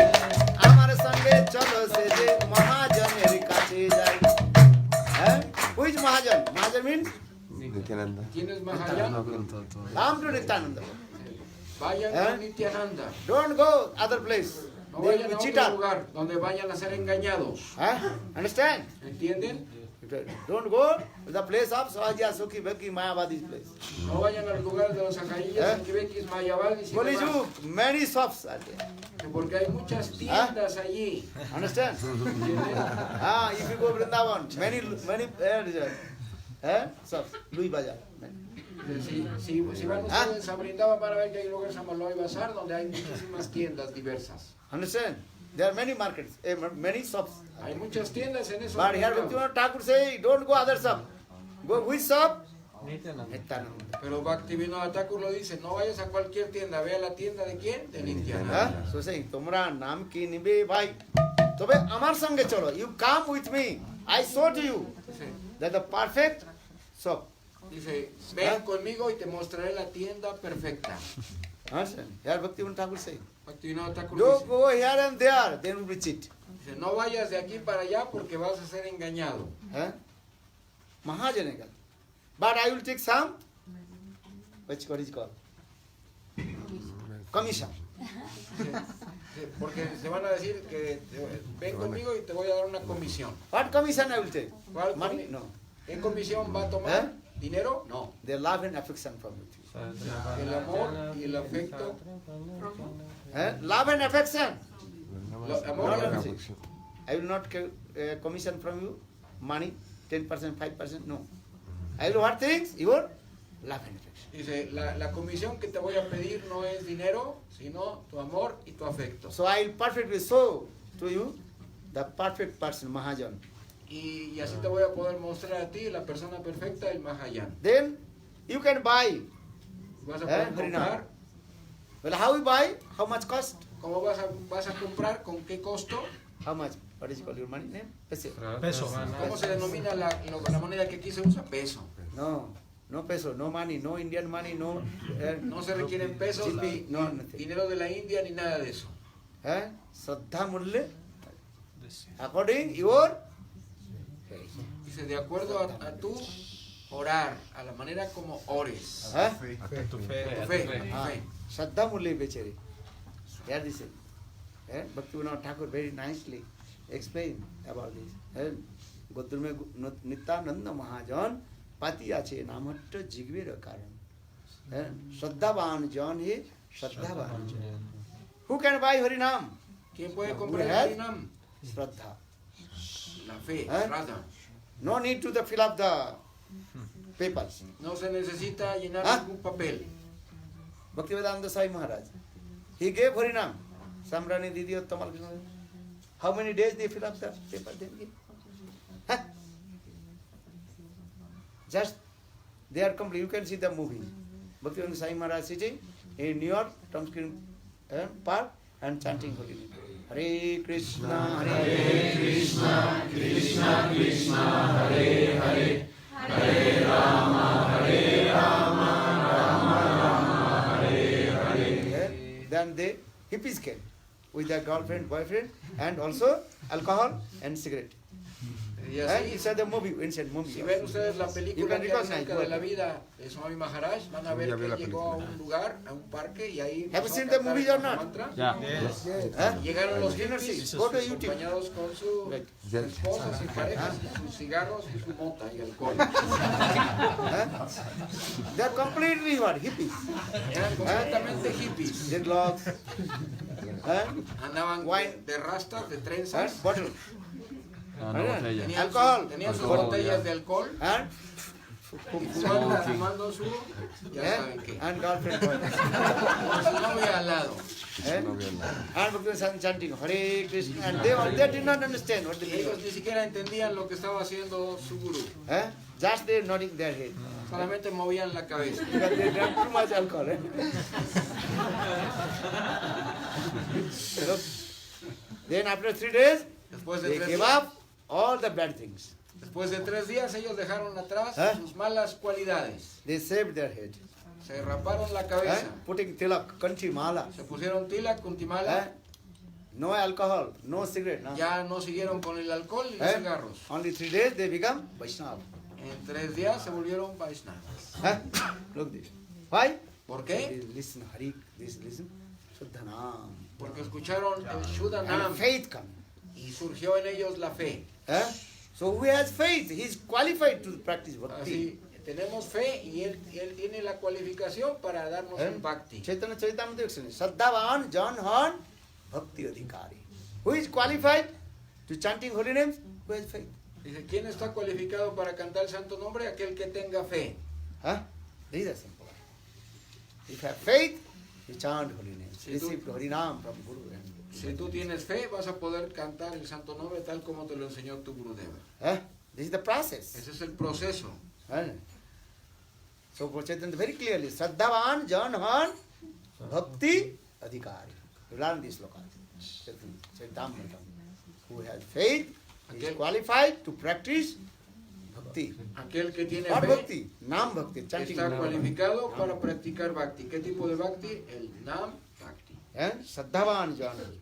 Amar sange chalo se je Mahajan er kache jai. Who is Mahajan? Mahajan means Nityananda. ¿Quién es Mahayan? Ram to Nityananda. Vayan a Nityananda. Don't go other place. No They will vayan be a otro cheated. lugar donde vayan a ser engañados. Understand? ¿Entienden? Don't go to the place of Sahaja Sukhi Bhakti Mayavadi's place. No vayan a los lugares de los ajarillas, Akibekis, Mayavadis y Only demás. you, many shops are there. Porque hay muchas tiendas allí. Understand? If you go Vrindavan, many shops, Louis Bazaar. Si van ustedes a Brindavan van a ver que hay lugares a Maloi Bazar donde hay muchísimas tiendas diversas. Understand? There are many markets, many shops. Hay muchas tiendas en esos But here mercados. Bhaktivinoda Thakur say, don't go other shop. Go which shop? Nityananda. Pero Bhaktivinoda Thakur lo dice, no vayas a cualquier tienda, ve a la tienda de quién? De Nityananda. So saying, Tumra naam ki nibe bhai. Tobe amar sange chalo. You come with me. I show to you that the perfect shop. Dice, ven conmigo y te mostraré la tienda perfecta. Understand? Here Bhaktivinoda Thakur say, Bhaktivinoda Thakur don't dice, go here and there, then will be cheat. dice, no vayas de aquí para allá porque vas a ser engañado. Mahajanega. But I will take some, what is called? Commission. Porque se van a decir que ven conmigo y te voy a dar una comisión. What commission I will take? ¿Cuál Money? No. ¿Qué comisión va a tomar? ¿Dinero? No. The love and affection from you. El amor y el afecto. Love and affection. Amor y No, afecto. I will not commission from you money, 10%, 5%, no. I will what things? Your love and affection. Dice, la comisión que te voy a pedir no es dinero, sino tu amor y tu afecto. So I will perfectly show to you the perfect person, Mahajan. Y así te voy a poder mostrar a ti la persona perfecta, el Mahayan. Then you can buy. Vas a poder Harinam. comprar. Well, how you buy? How much cost? ¿Cómo vas a comprar? ¿Con qué costo? How much? What is it called your money name? Peso. ¿Cómo se denomina la moneda que aquí se usa? Peso. No peso, no money, no Indian money, no. No se requieren pesos, GP, no nothing. dinero de la India, ni nada de eso. Shraddha Mulya. According your faith. Dice, de acuerdo a tu orar, a la manera como ores. Tu fe. Shraddha Mulya Bechari. Here this is. Bhaktivinoda Thakur very nicely explained about this. Godrume Nityananda Mahajan Pati Ache Namatta Jigvira Karan. Shraddhavan Jan he Shraddhavan Jan. Who can buy Harinam? ¿Quién puede comprar el Harinam? Shraddha. La fe, Shraddha. No need to fill up the papers. No se necesita llenar ningún papel. Bhaktivedanta Sai Maharaj. He gave Harinam. Samrani Didi Tamal. How many days they fill up the paper? They give. Just they are complete. You can see the movie. Bhaktivedanta Sai Maharaj sitting in New York, Tomskin Park, and chanting Holy Name. Hare Krishna, Hare Krishna, Krishna Krishna, Hare Hare, Hare Rama, Hare Rama, Rama Rama, Hare Hare. Then they hippies came with their girlfriend, boyfriend, and also alcohol and cigarette. Y And así, it's the movie, ancient movie. si ven ustedes la You película can que hay recognize acerca de la what- vida de Swami Maharaj, van a ver Ya vi que la llegó a película. un lugar, a un parque, y ahí Have you empezó a seen the cantar movie el or not? mantra. Huh? Llegaron los You know, hippies see, go to YouTube. acompañados con sus esposas y parejas, sus cigarros y su mota y alcohol. Huh? They are completely what? Hippies. Eran completamente hippies. Dreadlocks. Andaban Wine. de rastas, de And trenzas. bottle. Tenían Alcohol. tenían sus botellas de alcohol. And Fumando su, ya saben qué. and girlfriend. Con su novia al lado. And Bhakti chanting Hare Krishna. And they did not understand what the Y meaning ellos was. ni siquiera entendían lo que estaba haciendo su gurú. Just they nodding their head. Solamente movían la cabeza. Because they drank too much alcohol. So, then after 3 days, Después de they 3 gave días, up all the bad things. después de 3 días ellos dejaron atrás sus malas cualidades. They shaved their head. Se raparon la cabeza. Putting tilak, kanchi mala. Se pusieron tila, kuntimala. No alcohol, no cigarette. No. Ya no siguieron con el alcohol y los cigarros. Only 3 days they become Vaishnava. En 3 días se volvieron Vaishnavas. Look this. Why? ¿Por qué? They listen Hari, listen Shuddhanam. Porque escucharon el And Shuddhanam faith come. y surgió en ellos la fe. So who has faith? He is qualified to practice bhakti. Así, tenemos fe y él tiene la cualificación para darnos un bhakti. Chaitanya Charitamrita explains, Saddhavan Janhan Bhakti Adhikari. Who is qualified to chanting holy names? Who has faith? Dice, ¿quién está cualificado para cantar el santo nombre? Aquel que tenga fe. This is simple. If you have faith, you chant holy names. Si tú- Receive Harinam from Guru. Si tú tienes fe, vas a poder cantar el santo nombre tal como te lo enseñó tu Gurudeva. This is the process. Ese es el proceso. So for Chaitanya very clearly, Saddhavan Janhan Bhakti Adhikari. You learn this loka. Chaitamrita. Who has faith is Okay. qualified to practice bhakti. Aquel que tiene Not fe bhakti, nam bhakti, chanting. está nam. cualificado para practicar bhakti. ¿Qué tipo de bhakti? El Nam Bhakti. Saddhavan Janhan.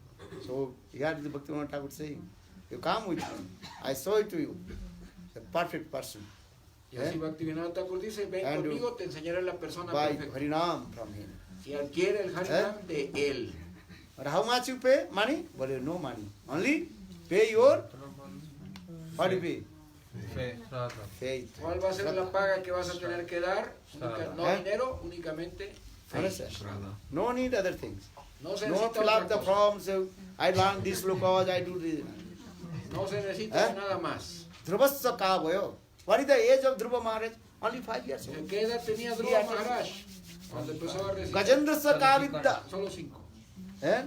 So here is the Bhaktivinoda Thakur saying, you come with me, I show it to you, the perfect person. Y así Bhaktivinoda Thakur dice, ven And conmigo, te enseñaré la persona Buy perfecta. Harinam from him. Y adquiere el Harinam de él. But how much you pay? Money? Well, no money. Only pay your, what do you pay? Faith. ¿Cuál va a ser la paga que vas a tener que dar? No dinero, únicamente fe. Understand? No need other things. No se No necesita fill up otra the cosa. forms. I learn this lokas, I do this. No se necesita nada más. Dhruvasya ka bhayo. What is the age of Dhruva Maharaj? Only 5 years old. ¿En qué edad tenía Dhruva Maharaj? Cuando empezó a recitar. Gajendrasya ka vidya. Solo 5.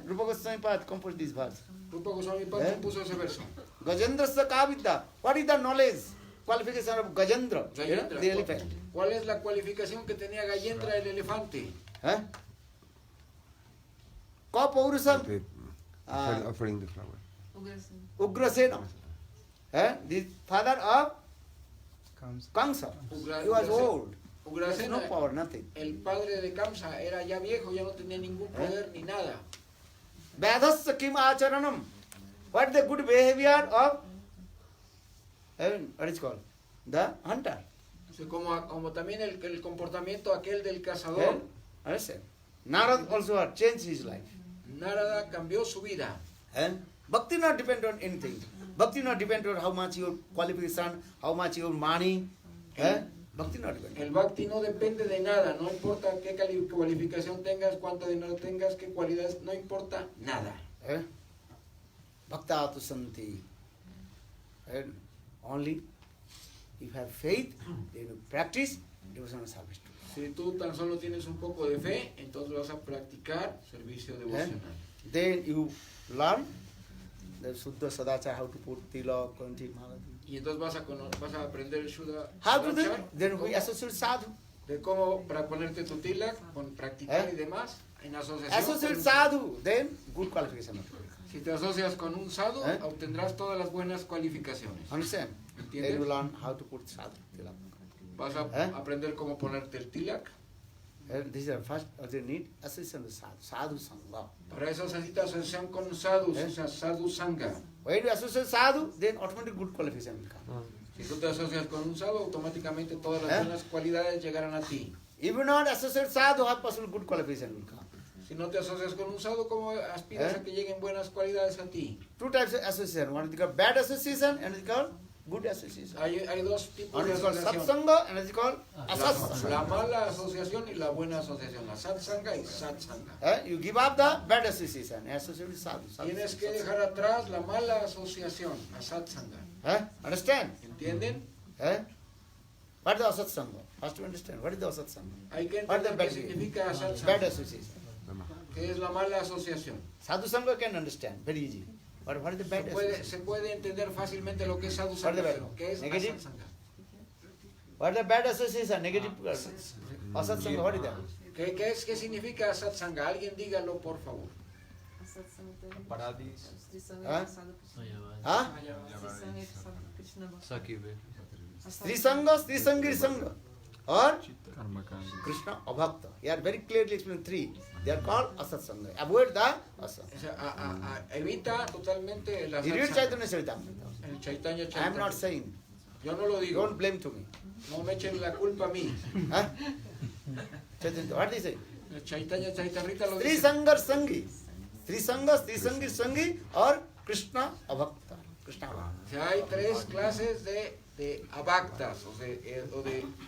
Rupa Goswami Pad composed this verse. Rupa Goswami Pad compuso ese verso. Gajendrasya ka vidya. What is the knowledge, qualification of Gajendra? You know, Gajendra. the elephant. ¿Cuál es la cualificación que tenía Gajendra, el elefante? Ka Paurusam Offering the flower. Ugrasena. The father of Kamsa. He was old. There's no Ugrasena, power, nothing. el padre de Kamsa, era ya viejo, ya no tenía ningún poder ni nada. Vedasya kim acharanam. What is the good behavior of, what is called? The hunter. O sea, como también el comportamiento aquel del cazador. Understand? Narad also had changed his life. Narada cambió su vida. Bhakti not depend on anything. Bhakti not depend on how much your qualification, how much your money. Bhakti not depend. El bhakti no depende de nada, no importa qué cualificación tengas, cuánto dinero tengas, qué cualidades, no importa nada. Bhakta tu santi. Only if you have faith, then you practice devotional service. Si tú tan solo tienes un poco de fe, entonces vas a practicar servicio devocional. Then you learn the Suddha Sadachar, how to put tilak, kanchi, mala. Y entonces vas a aprender el Shuddha How to do Sadachar, it? Then we associate sadhu. de cómo para ponerte tu tilak, con practicar y demás, en asociación. Associate con un- sadhu, then good qualification. Si te asocias con un sadhu, obtendrás todas las buenas cualificaciones. Understand? ¿Entiendes? Then you learn how to put sadhu, tilak. Vas a aprender cómo ponerte el tilak, This is first, they need association with sadhu sangha. Para eso se necesita asociación con sadhus, o sea, sadhu sangha. When you associate sadhu, then automatically good qualification will come. Si tú te asocias con un sadhu, automáticamente todas las buenas cualidades llegarán a ti. If you not associate sadhu, how possible good qualification will come? Si no te asocias con un sadhu, ¿cómo aspiras a que lleguen buenas cualidades a ti? Two types of association. One is called bad association and is called good association. Hay dos tipos One de is called asociación. satsanga and is called asatsanga. La mala asociación y la buena asociación. La satsanga y satsanga. You give up the bad association and associate with sadhu. Tienes que dejar atrás la mala asociación, la satsanga. Understand? ¿Entienden? What is the asatsanga? First to understand. What is the asatsanga? Hay que What is the entender bad, qué significa bad satsanga, association? que es la mala asociación. Sadhu sangha can understand very easy. But what is the bad association? Se puede entender fácilmente lo que es sadhu What is sangha, the bad? pero ¿qué es Negative? asatsanga? What is the bad association? Negative asatsanga. What is that? ¿Qué significa satsanga? Alguien dígalo, por favor. Paradis. Sakive. Sri Sangha, or Krishna Abhakta. You are very clearly explained three. They are called Asatsanga. Avoid the Asat. O sea, evita totalmente la You read satsanga. Chaitanya Charitamrita. El Chaitanya I am not Charitamrita. saying. Yo no lo digo. Don't blame to me. No me echen la culpa a mí. Huh? Chaitanya, what is it? El Chaitanya Charitamrita lo Sri dice. Sangha Sangi. Sri Sangi Sangi or Krishna Abhakta. Krishna Abhakta. O sea, hay tres clases de abhaktas, o de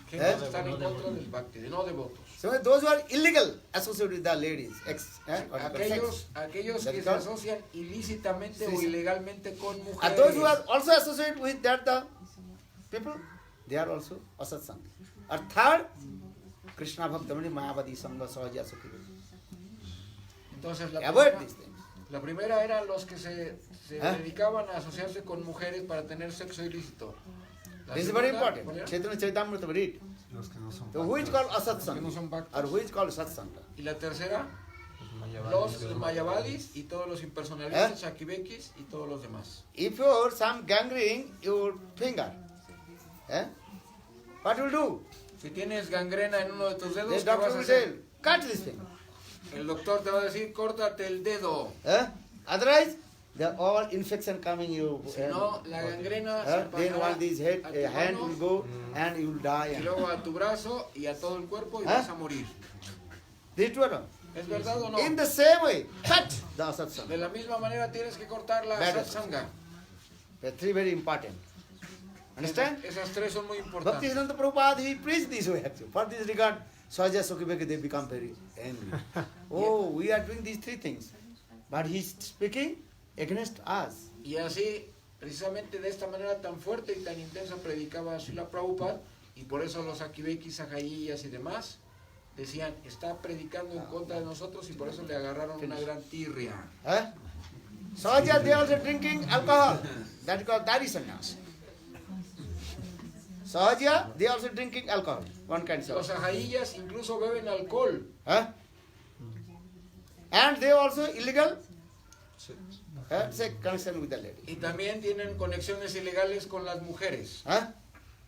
gente que están en contra del bhakti, de no devotos. So those who are illegal associated with the ladies. Aquellos que se asocian ilícitamente o ilegalmente con And mujeres. those who are also associated with that the people, they are also asatsanga. Or third, Krishna Bhaktamani Mayavadi Sangha Sahaja Sukhi. Entonces, Avoid these things. la primera eran los que se dedicaban a asociarse con mujeres para tener sexo ilícito. La This is very segunda, important. ¿cuál era? Chaitanya Charitamrita read. Los que no son So who is called Que no asatsanga son bhaktas. or who is called satsanga? Y la tercera, los mayavadis y todos los impersonalistas, shakivekis y todos los demás. If you are some gangrene your finger, what will do? Si tienes gangrena en uno de tus dedos, The ¿qué vas doctor a will hacer? say, cut this finger. El doctor te va a decir, córtate el dedo. Otherwise, the all infection coming you. Si no, la gangrena se Then pasará one this head, a tu hand mano, will go and you will y die. luego a tu brazo y a todo el cuerpo y vas a morir. This true or not? ¿Es verdad o no? In the same way, cut the asatsanga. De la misma manera tienes que cortar la Bad satsanga. The three very important. Understand? Esas tres son muy Bhakti importantes. Siddhanta Prabhupada, he preached this way actually. For this regard, Sahaja Sukhi they become very angry. Oh, we are doing these three things. But he is speaking against us. Y así, precisamente de esta manera tan fuerte y tan intensa predicaba Srila Prabhupada, y por eso los Akivekis, Sajayiyas y demás decían, está predicando en contra de nosotros, y por eso le agarraron una gran tirria. Sahaja, they also drinking alcohol. That is called Dari Sannyas. Sahaja, they also drinking alcohol. One kind of Los Sajayiyas incluso beben alcohol. And they also illegal sex connection with the lady. Y también tienen conexiones ilegales con las mujeres.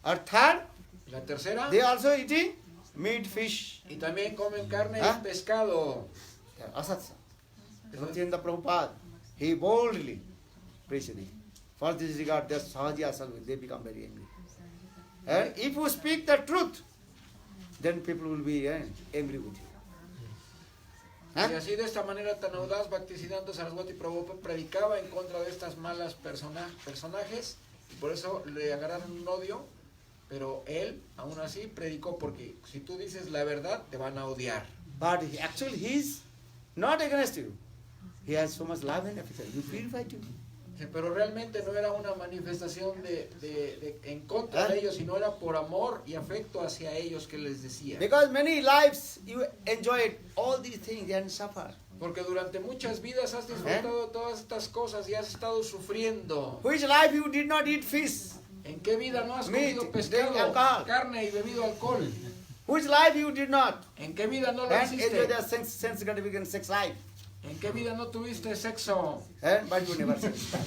Or third, La tercera, they also eating meat, fish. y también comen carne y pescado. Asatsa. Bhaktivinoda Prabhupada, he boldly preached it. For this regard, their Sahaja Asal, they become very angry. And if you speak the truth, then people will be angry with you. Y así de esta manera tan audaz, Bhaktisiddhanta Saraswati Prabhupada predicaba en contra de estas malas personajes, y por eso le agarraron un odio, pero él aún así predicó, porque si tú dices la verdad te van a odiar. But actually he is not against you. He has so much love and affection. He purified you. Pero realmente no era una manifestación en contra de ellos, sino era por amor y afecto hacia ellos que les decía. Because many lives you enjoyed all these things and suffer. Porque durante muchas vidas has disfrutado de todas estas cosas y has estado sufriendo. Which life you did not eat fish? ¿En qué vida no has Meat, comido pescado, drink alcohol. carne y bebido alcohol? Which life you did not? ¿En qué vida no lo And enjoy hiciste? the sense gratification, sex life. ¿En qué vida no tuviste sexo? But you never satisfied.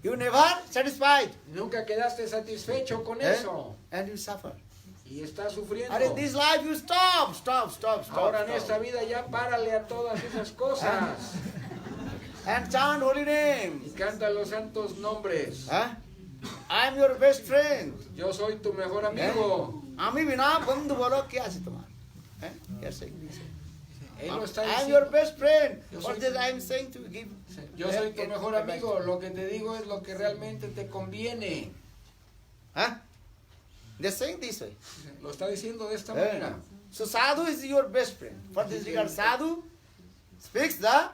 You never satisfied. Nunca quedaste satisfecho con eso. And you suffer. y está sufriendo. And in this life you stop. Ahora en esta vida ya párale a todas esas cosas And chant holy y names. canta los santos nombres. I am your best friend. Yo soy tu mejor amigo. Ami bina bandhu bolo kya hai tumhara? You are saying this. Él lo está I am your diciendo. best friend. Yo What soy is I am saying to give? Yo soy tu mejor amigo. Lo que te digo es lo que realmente te conviene. They are saying this way. Lo está diciendo de esta manera. So sadhu is your best friend. For this regard, sadhu speaks the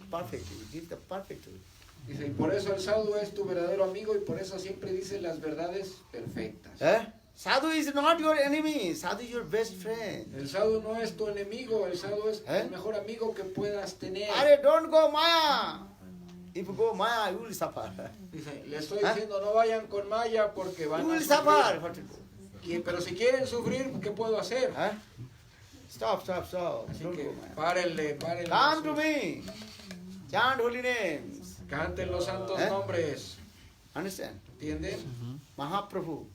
perfect. Give the perfect truth. Dice, y por eso el sadhu es tu verdadero amigo y por eso siempre dice las verdades perfectas. Sadhu is not your enemy. Sadhu is your best friend. El sadhu no es tu enemigo, el sadhu es el mejor amigo que puedas tener. Are don't go Maya. If you go Maya, you will suffer. Dice, le estoy diciendo no vayan con Maya porque van You a will suffer. sufrir. Pero si quieren sufrir, ¿qué puedo hacer? Stop. Así Don't que go Maya. párenle. Come to me. Chant holy names. Canten los santos nombres. Understand? ¿Entienden? Mahaprabhu.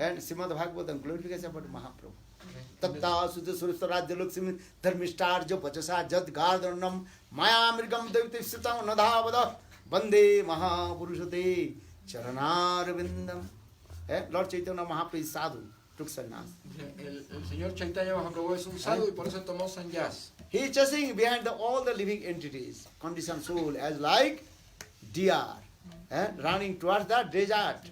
And Srimad Bhagavatam glorification about Mahaprabhu. Tatta Sudha Surista Rajya Lakshmi Dharmishtarja Pachasa Jat Gardhanam Maya Mirgam Deviti Sitam Nadhavada Bande Mahapurushate Charanarvindam. Lord Chaitanya Mahaprabhu is sadhu, took sannyas. El señor Chaitanya Mahaprabhu es un sadhu y por eso tomó sannyas. He is chasing behind all the living entities, conditioned soul, as like deer, running towards the desert.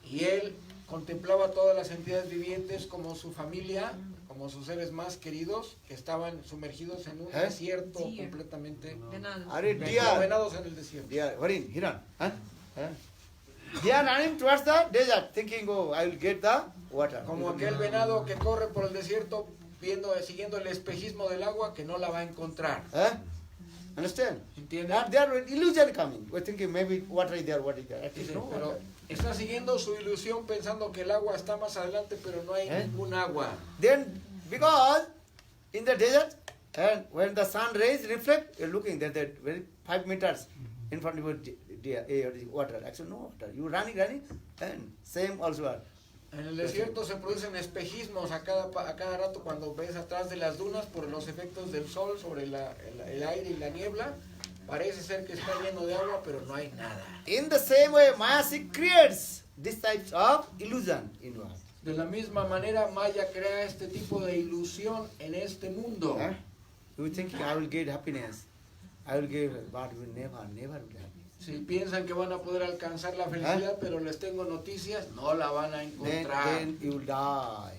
Y él contemplaba todas las entidades vivientes como su familia, como sus seres más queridos, que estaban sumergidos en un desierto completamente. Venados. Are deer, Venados en el desierto. deer, Varin, Hiran. They are running towards the desert, thinking, oh, I will get the water. Como aquel venado que corre por el desierto siguiendo el espejismo del agua que no la va a encontrar. Understand? ¿Entienden? And they are illusion coming. We're thinking maybe water is there, what is there. Actually, Dice, no pero water. está siguiendo su ilusión pensando que el agua está más adelante, pero no hay ningún agua. Then, because in the desert, and when the sun rays reflect, you're looking that very 5 meters in front of you, water. Actually, no water. You running, and same also are. En el desierto se producen espejismos a cada rato cuando ves atrás de las dunas por los efectos del sol sobre el aire y la niebla. Parece ser que está lleno de agua, pero no hay nada. In the same way, Maya creates this type of illusion in one. De la misma manera, Maya crea este tipo de ilusión en este mundo. You thinking I will get happiness, I will get, but you never will happen. Si piensan que van a poder alcanzar la felicidad, pero les tengo noticias, no la van a encontrar. Then you will die.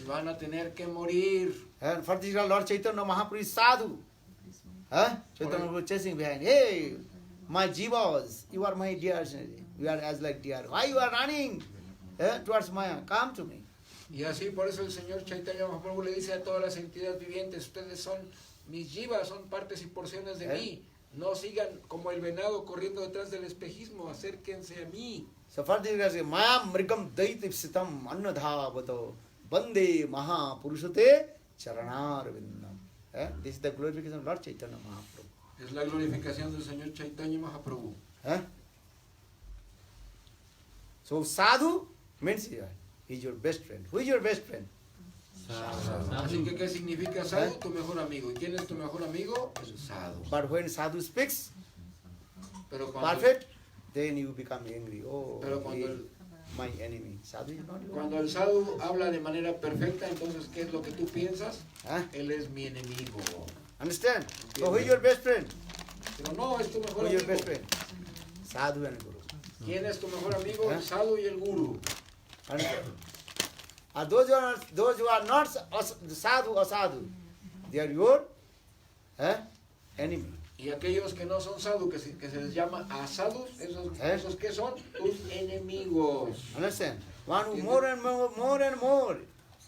Y van a tener que morir. And for this Lord Chaitanya Mahaprabhu is sadhu. Chaitanya was chasing behind. Hey, my jivas, you are my dear. You are as like deer. Why you are running towards Maya? Come to me. Y así por eso el señor Chaitanya Mahaprabhu le dice a todas las entidades vivientes, ustedes son mis jivas, son partes y porciones de mí. No sigan como el venado corriendo detrás del espejismo, acérquense a mí. So for this Maya mrigam daitipsitam annadhavato bande maha purushate charanarvindam. This is the glorification of Lord Chaitanya Mahaprabhu. Es la glorificación del señor Chaitanya Mahaprabhu. So sadhu means he is your best friend. Who is your best friend? Así que, ¿qué significa sadhu? Tu mejor amigo. ¿Y quién es tu mejor amigo? El sadhu. But when sadhu speaks Pero cuando, perfect, then you become angry. Oh, Pero he cuando is my enemy. Sadhu is not your cuando el sadhu habla de manera perfecta, entonces, ¿qué es lo que tú piensas? enemy. Él es mi enemigo. Understand? So who is your best friend? Pero no, es tu Who mejor is your amigo. best friend? Sadhu and Guru. ¿Quién es tu mejor amigo? El sadhu y el guru. Understand? Those who are not sadhu or sadhu, they are your enemy. Y aquellos que no son sadhu, que se les llama asadus, esos que son tus enemigos. Understand? One who more and more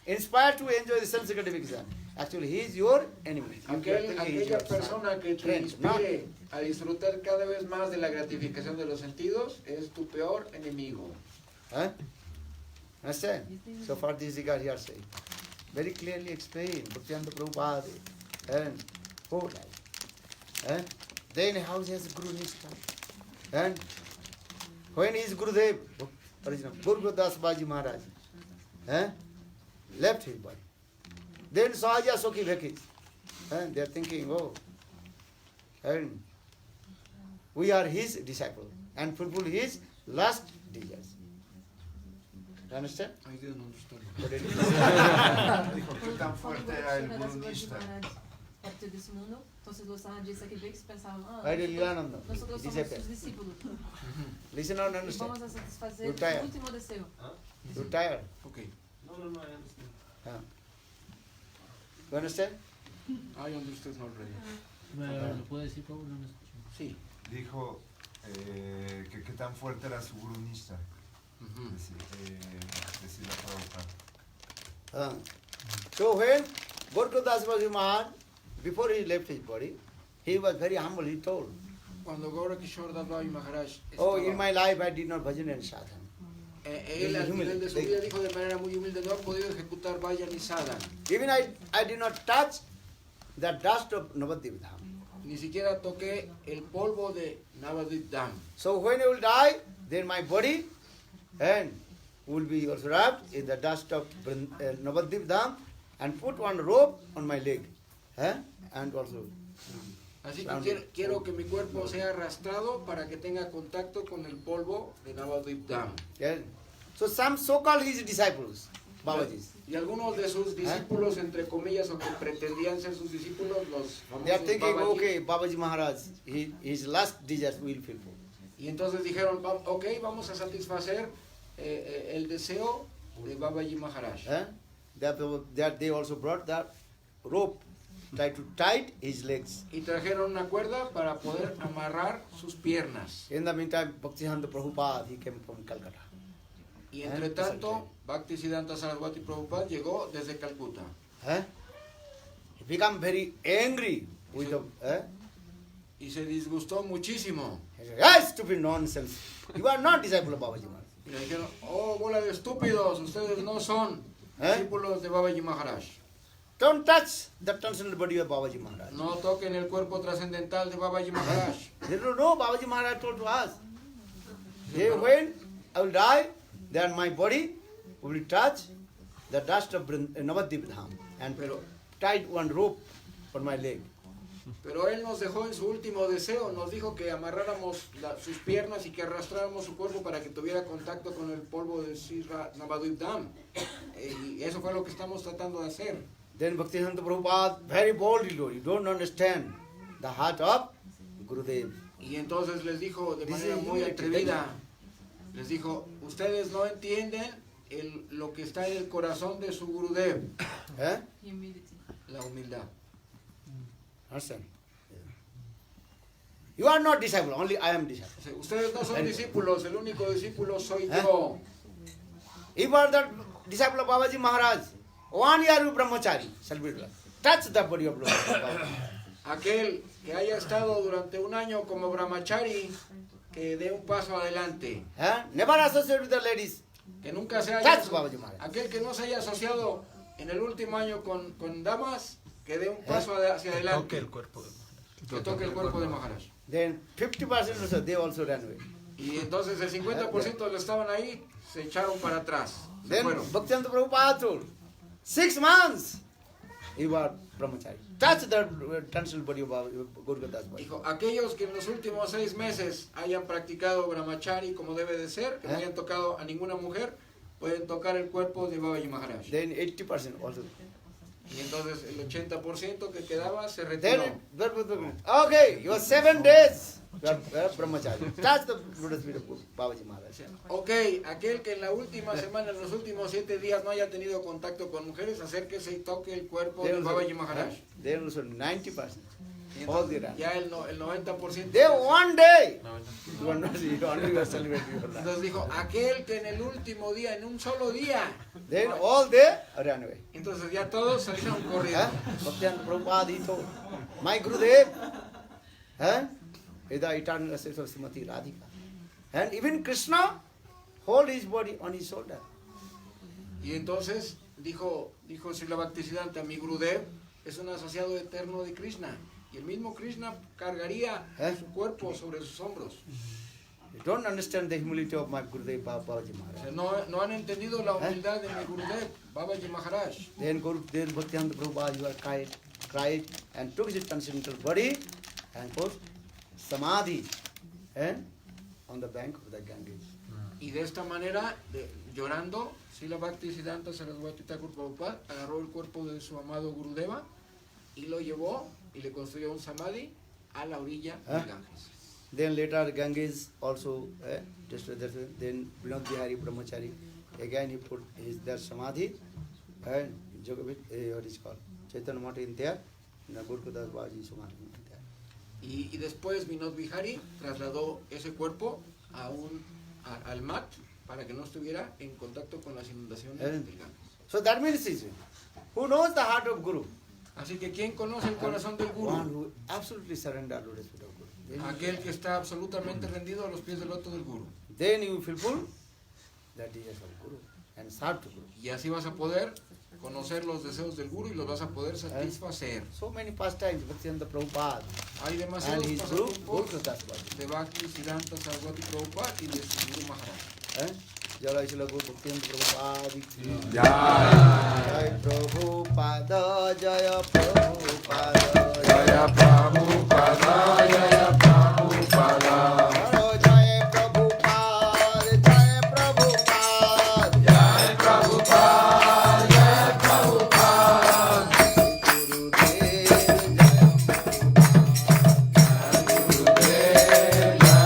inspired to enjoy the sense gratification. Actually, he is your enemy. Aquella persona que te friend, inspire a disfrutar cada vez más de la gratificación de los sentidos es tu peor enemigo. Understand? So for this regard here saying, very clearly explained, Bhaktivinoda Prabhupada and whole life. Then how he has Guru Nishta. And when he is Gurudev, original, Guru Das Baji Maharaj, left his body. Then Sahaja Sokhi Bheki, they are thinking, oh, and we are his disciples and fulfill his last desires. You understand? I didn't understand. But it is- Dijo que tan fuerte era el gurunista. Parte desse mundo, então vocês gostavam disso aqui, bem que vocês pensavam, I did Lilananda, nós somos disciple. os discípulos. Listen now and E understand. vamos a satisfazer You're tired. o último desejo. You're tired. Okay, No, I understand. You understand? I understood already. ¿Lo puede decir, Pablo? No me escucho. Sí. Dijo que qué tan fuerte era su gurunista. Decía Prabhupada. So when Gorkhadas was Maharaj, before he left his body, he was very humble. He told, Cuando Gaura Kishore Das Babaji Maharaj oh, estaba, in my life I did not bhajan and sadhana. él al final de su vida dijo de manera muy humilde, no ha podido ejecutar Vayan ni Sadhan. Even I did not touch the dust of Navadvip Dham. Ni siquiera toqué el polvo de Navadvip Dham. So when I will die, then my body and will be also wrapped in the dust of Navadvip Dham and put one rope on my leg. And also. Así que quiero que mi cuerpo sea arrastrado para que tenga contacto con el polvo de Navadvip Dham. Yeah. So some so-called his disciples, Babajis, Y algunos de sus discípulos, entre comillas, o que pretendían ser sus discípulos, los they are famosos thinking, Babajis, okay, Babaji Maharaj, his last desires will fulfill. y entonces dijeron, ok, vamos a satisfacer el deseo de Babaji Maharaj. They also brought that rope, try to tie his legs. Y trajeron una cuerda para poder amarrar sus piernas. In the meantime, Bhaktisiddhanta Prabhupada, he came from Calcutta. Y entre tanto, Bhaktisiddhanta Saraswati Prabhupada llegó desde Calcuta. He became very angry with the... Y se disgustó muchísimo. He said, ah, stupid nonsense. You are not disciple of Babaji Maharaj. Y le dijeron, oh, bola de estúpidos, ustedes no son discípulos de Babaji Maharaj. Don't touch the transcendental body of Babaji Maharaj. No toquen el cuerpo trascendental de Babaji Maharaj. They don't know, Babaji Maharaj told to us. When I will die, then my body will touch the dust of Navadvip Dham and tied one rope on my leg. Pero él nos dejó en su último deseo, nos dijo que amarráramos sus piernas y que arrastráramos su cuerpo para que tuviera contacto con el polvo de Sri Navadvip Dham. Y eso fue lo que estamos tratando de hacer. Then Bhaktisiddhanta Prabhupada very boldly told, you don't understand the heart of Gurudev. Y entonces les dijo de This manera is muy unity. atrevida, les dijo, ustedes no entienden lo que está en el corazón de su Gurudev, Humility. la humildad. Understand? You are not disciple, only I am disciple. O sea, ustedes no son discípulos, el único discípulo soy yo. If you are the disciple of Babaji Maharaj, 1 year you brahmachari, shall be touch the body of Babaji. Aquel que haya estado durante un año como brahmachari, que dé un paso adelante. Never associate with the ladies. Que nunca se haya, Touch Babaji Maharaj. aquel que no se haya asociado en el último año con damas, que dé un paso hacia adelante. el cuerpo. Que toque el cuerpo de Maharaj. Then 50% also, they also ran away. Y entonces el 50% de los que estaban ahí se echaron para atrás. Se Then fueron. Bhaktisiddhanta Prabhupada told, 6 months you are brahmachari. Touch the transcendental body of Gauradas Bhaji. Dijo, aquellos que en los últimos 6 meses hayan practicado brahmachari como debe de ser, que no hayan tocado a ninguna mujer, pueden tocar el cuerpo de Babaji Maharaj. Then 80% also. Y entonces el 80% que quedaba se retiró. Then, okay, you are 7 days. You are brahmachari. Touch the lotus feet of Babaji Maharaj. Ok, aquel que en la última semana, en los últimos 7 días no haya tenido contacto con mujeres, acérquese y toque el cuerpo de Babaji Maharaj. Then also 90%. Y All entonces, the run. ya el 90%. They one day. You are not, you are celebrating your life. Entonces dijo, aquel que en el último día, en un solo día. Then all they ran away. Entonces ya todos salieron corriendo. Bhaktisiddhanta Prabhupada, he told, my Gurudev is the eternal essence of Srimati Radhika. And even Krishna hold his body on his shoulder. Y entonces dijo Srila Bhaktisiddhanta, mi Gurudev es un asociado eterno de Krishna. Y el mismo Krishna cargaría su cuerpo sobre sus hombros. They don't understand the humility of my Gurudev Babaji Maharaj. No han entendido la humildad de mi Gurudev, Babaji Maharaj. Then Gurudev Bhaktivedanta Prabhupada cried and took his transcendental body and put samadhi on the bank of the Ganges. Y de esta manera, llorando, Srila Bhaktisiddhanta Saraswati Thakur Prabhupada agarró el cuerpo de su amado Gurudeva y lo llevó y le construyó un samadhi a la orilla del Ganges. Then later Ganges also, then Vinod Bihari Brahmachari, again he put their samadhi and what is called Chaitanya Mata in there, Gurkudas Babaji samadhi in there. Y después Vinod Bihari trasladó ese cuerpo al mat para que no estuviera en contacto con las inundaciones del Ganges. So that means who knows the heart of Guru? Así que ¿quién conoce el corazón del Guru? One who absolutely surrendered to the feet of Guru. Aquel que está absolutamente rendido a los pies del loto del Guru. Then you feel full that is of Guru and serve to Guru. Y así vas a poder conocer los deseos del Guru y los vas a poder satisfacer. So many pastimes, Bhaktivedanta Prabhupada Hay and demasiados his Guru, pasatiempos Gurkudas Babaji. de Bhaktisiddhanta Saraswati Prabhupada y de su Guru Maharaj. Jai Shila Guru Bhaktivedanta Prabhupada ki Jai. Jai Prabhupada, Jaya Prabhupada, Jaya Prabhupada, Jaya Prabhupada. Jai Prabhupada, Jai Prabhupada, Jai Prabhupada, Jai Prabhupada. Gurudev, Jai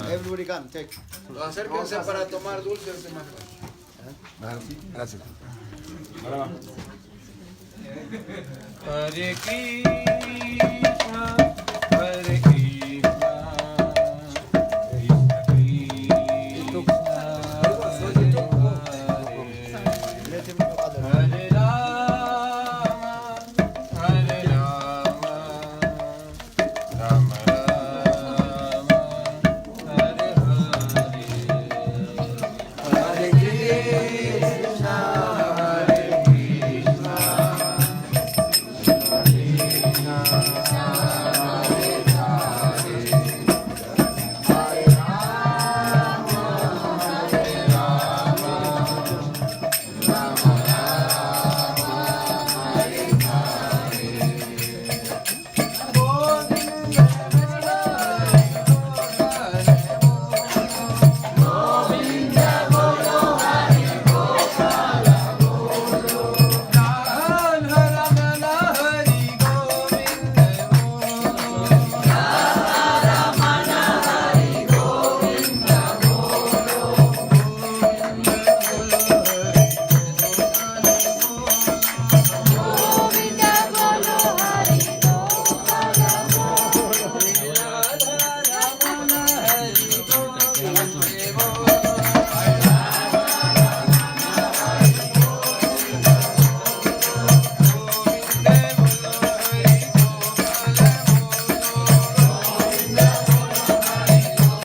Everybody come, take. Acérquense para tomar dulces de Maharaj. Gracias. Hare Krishna.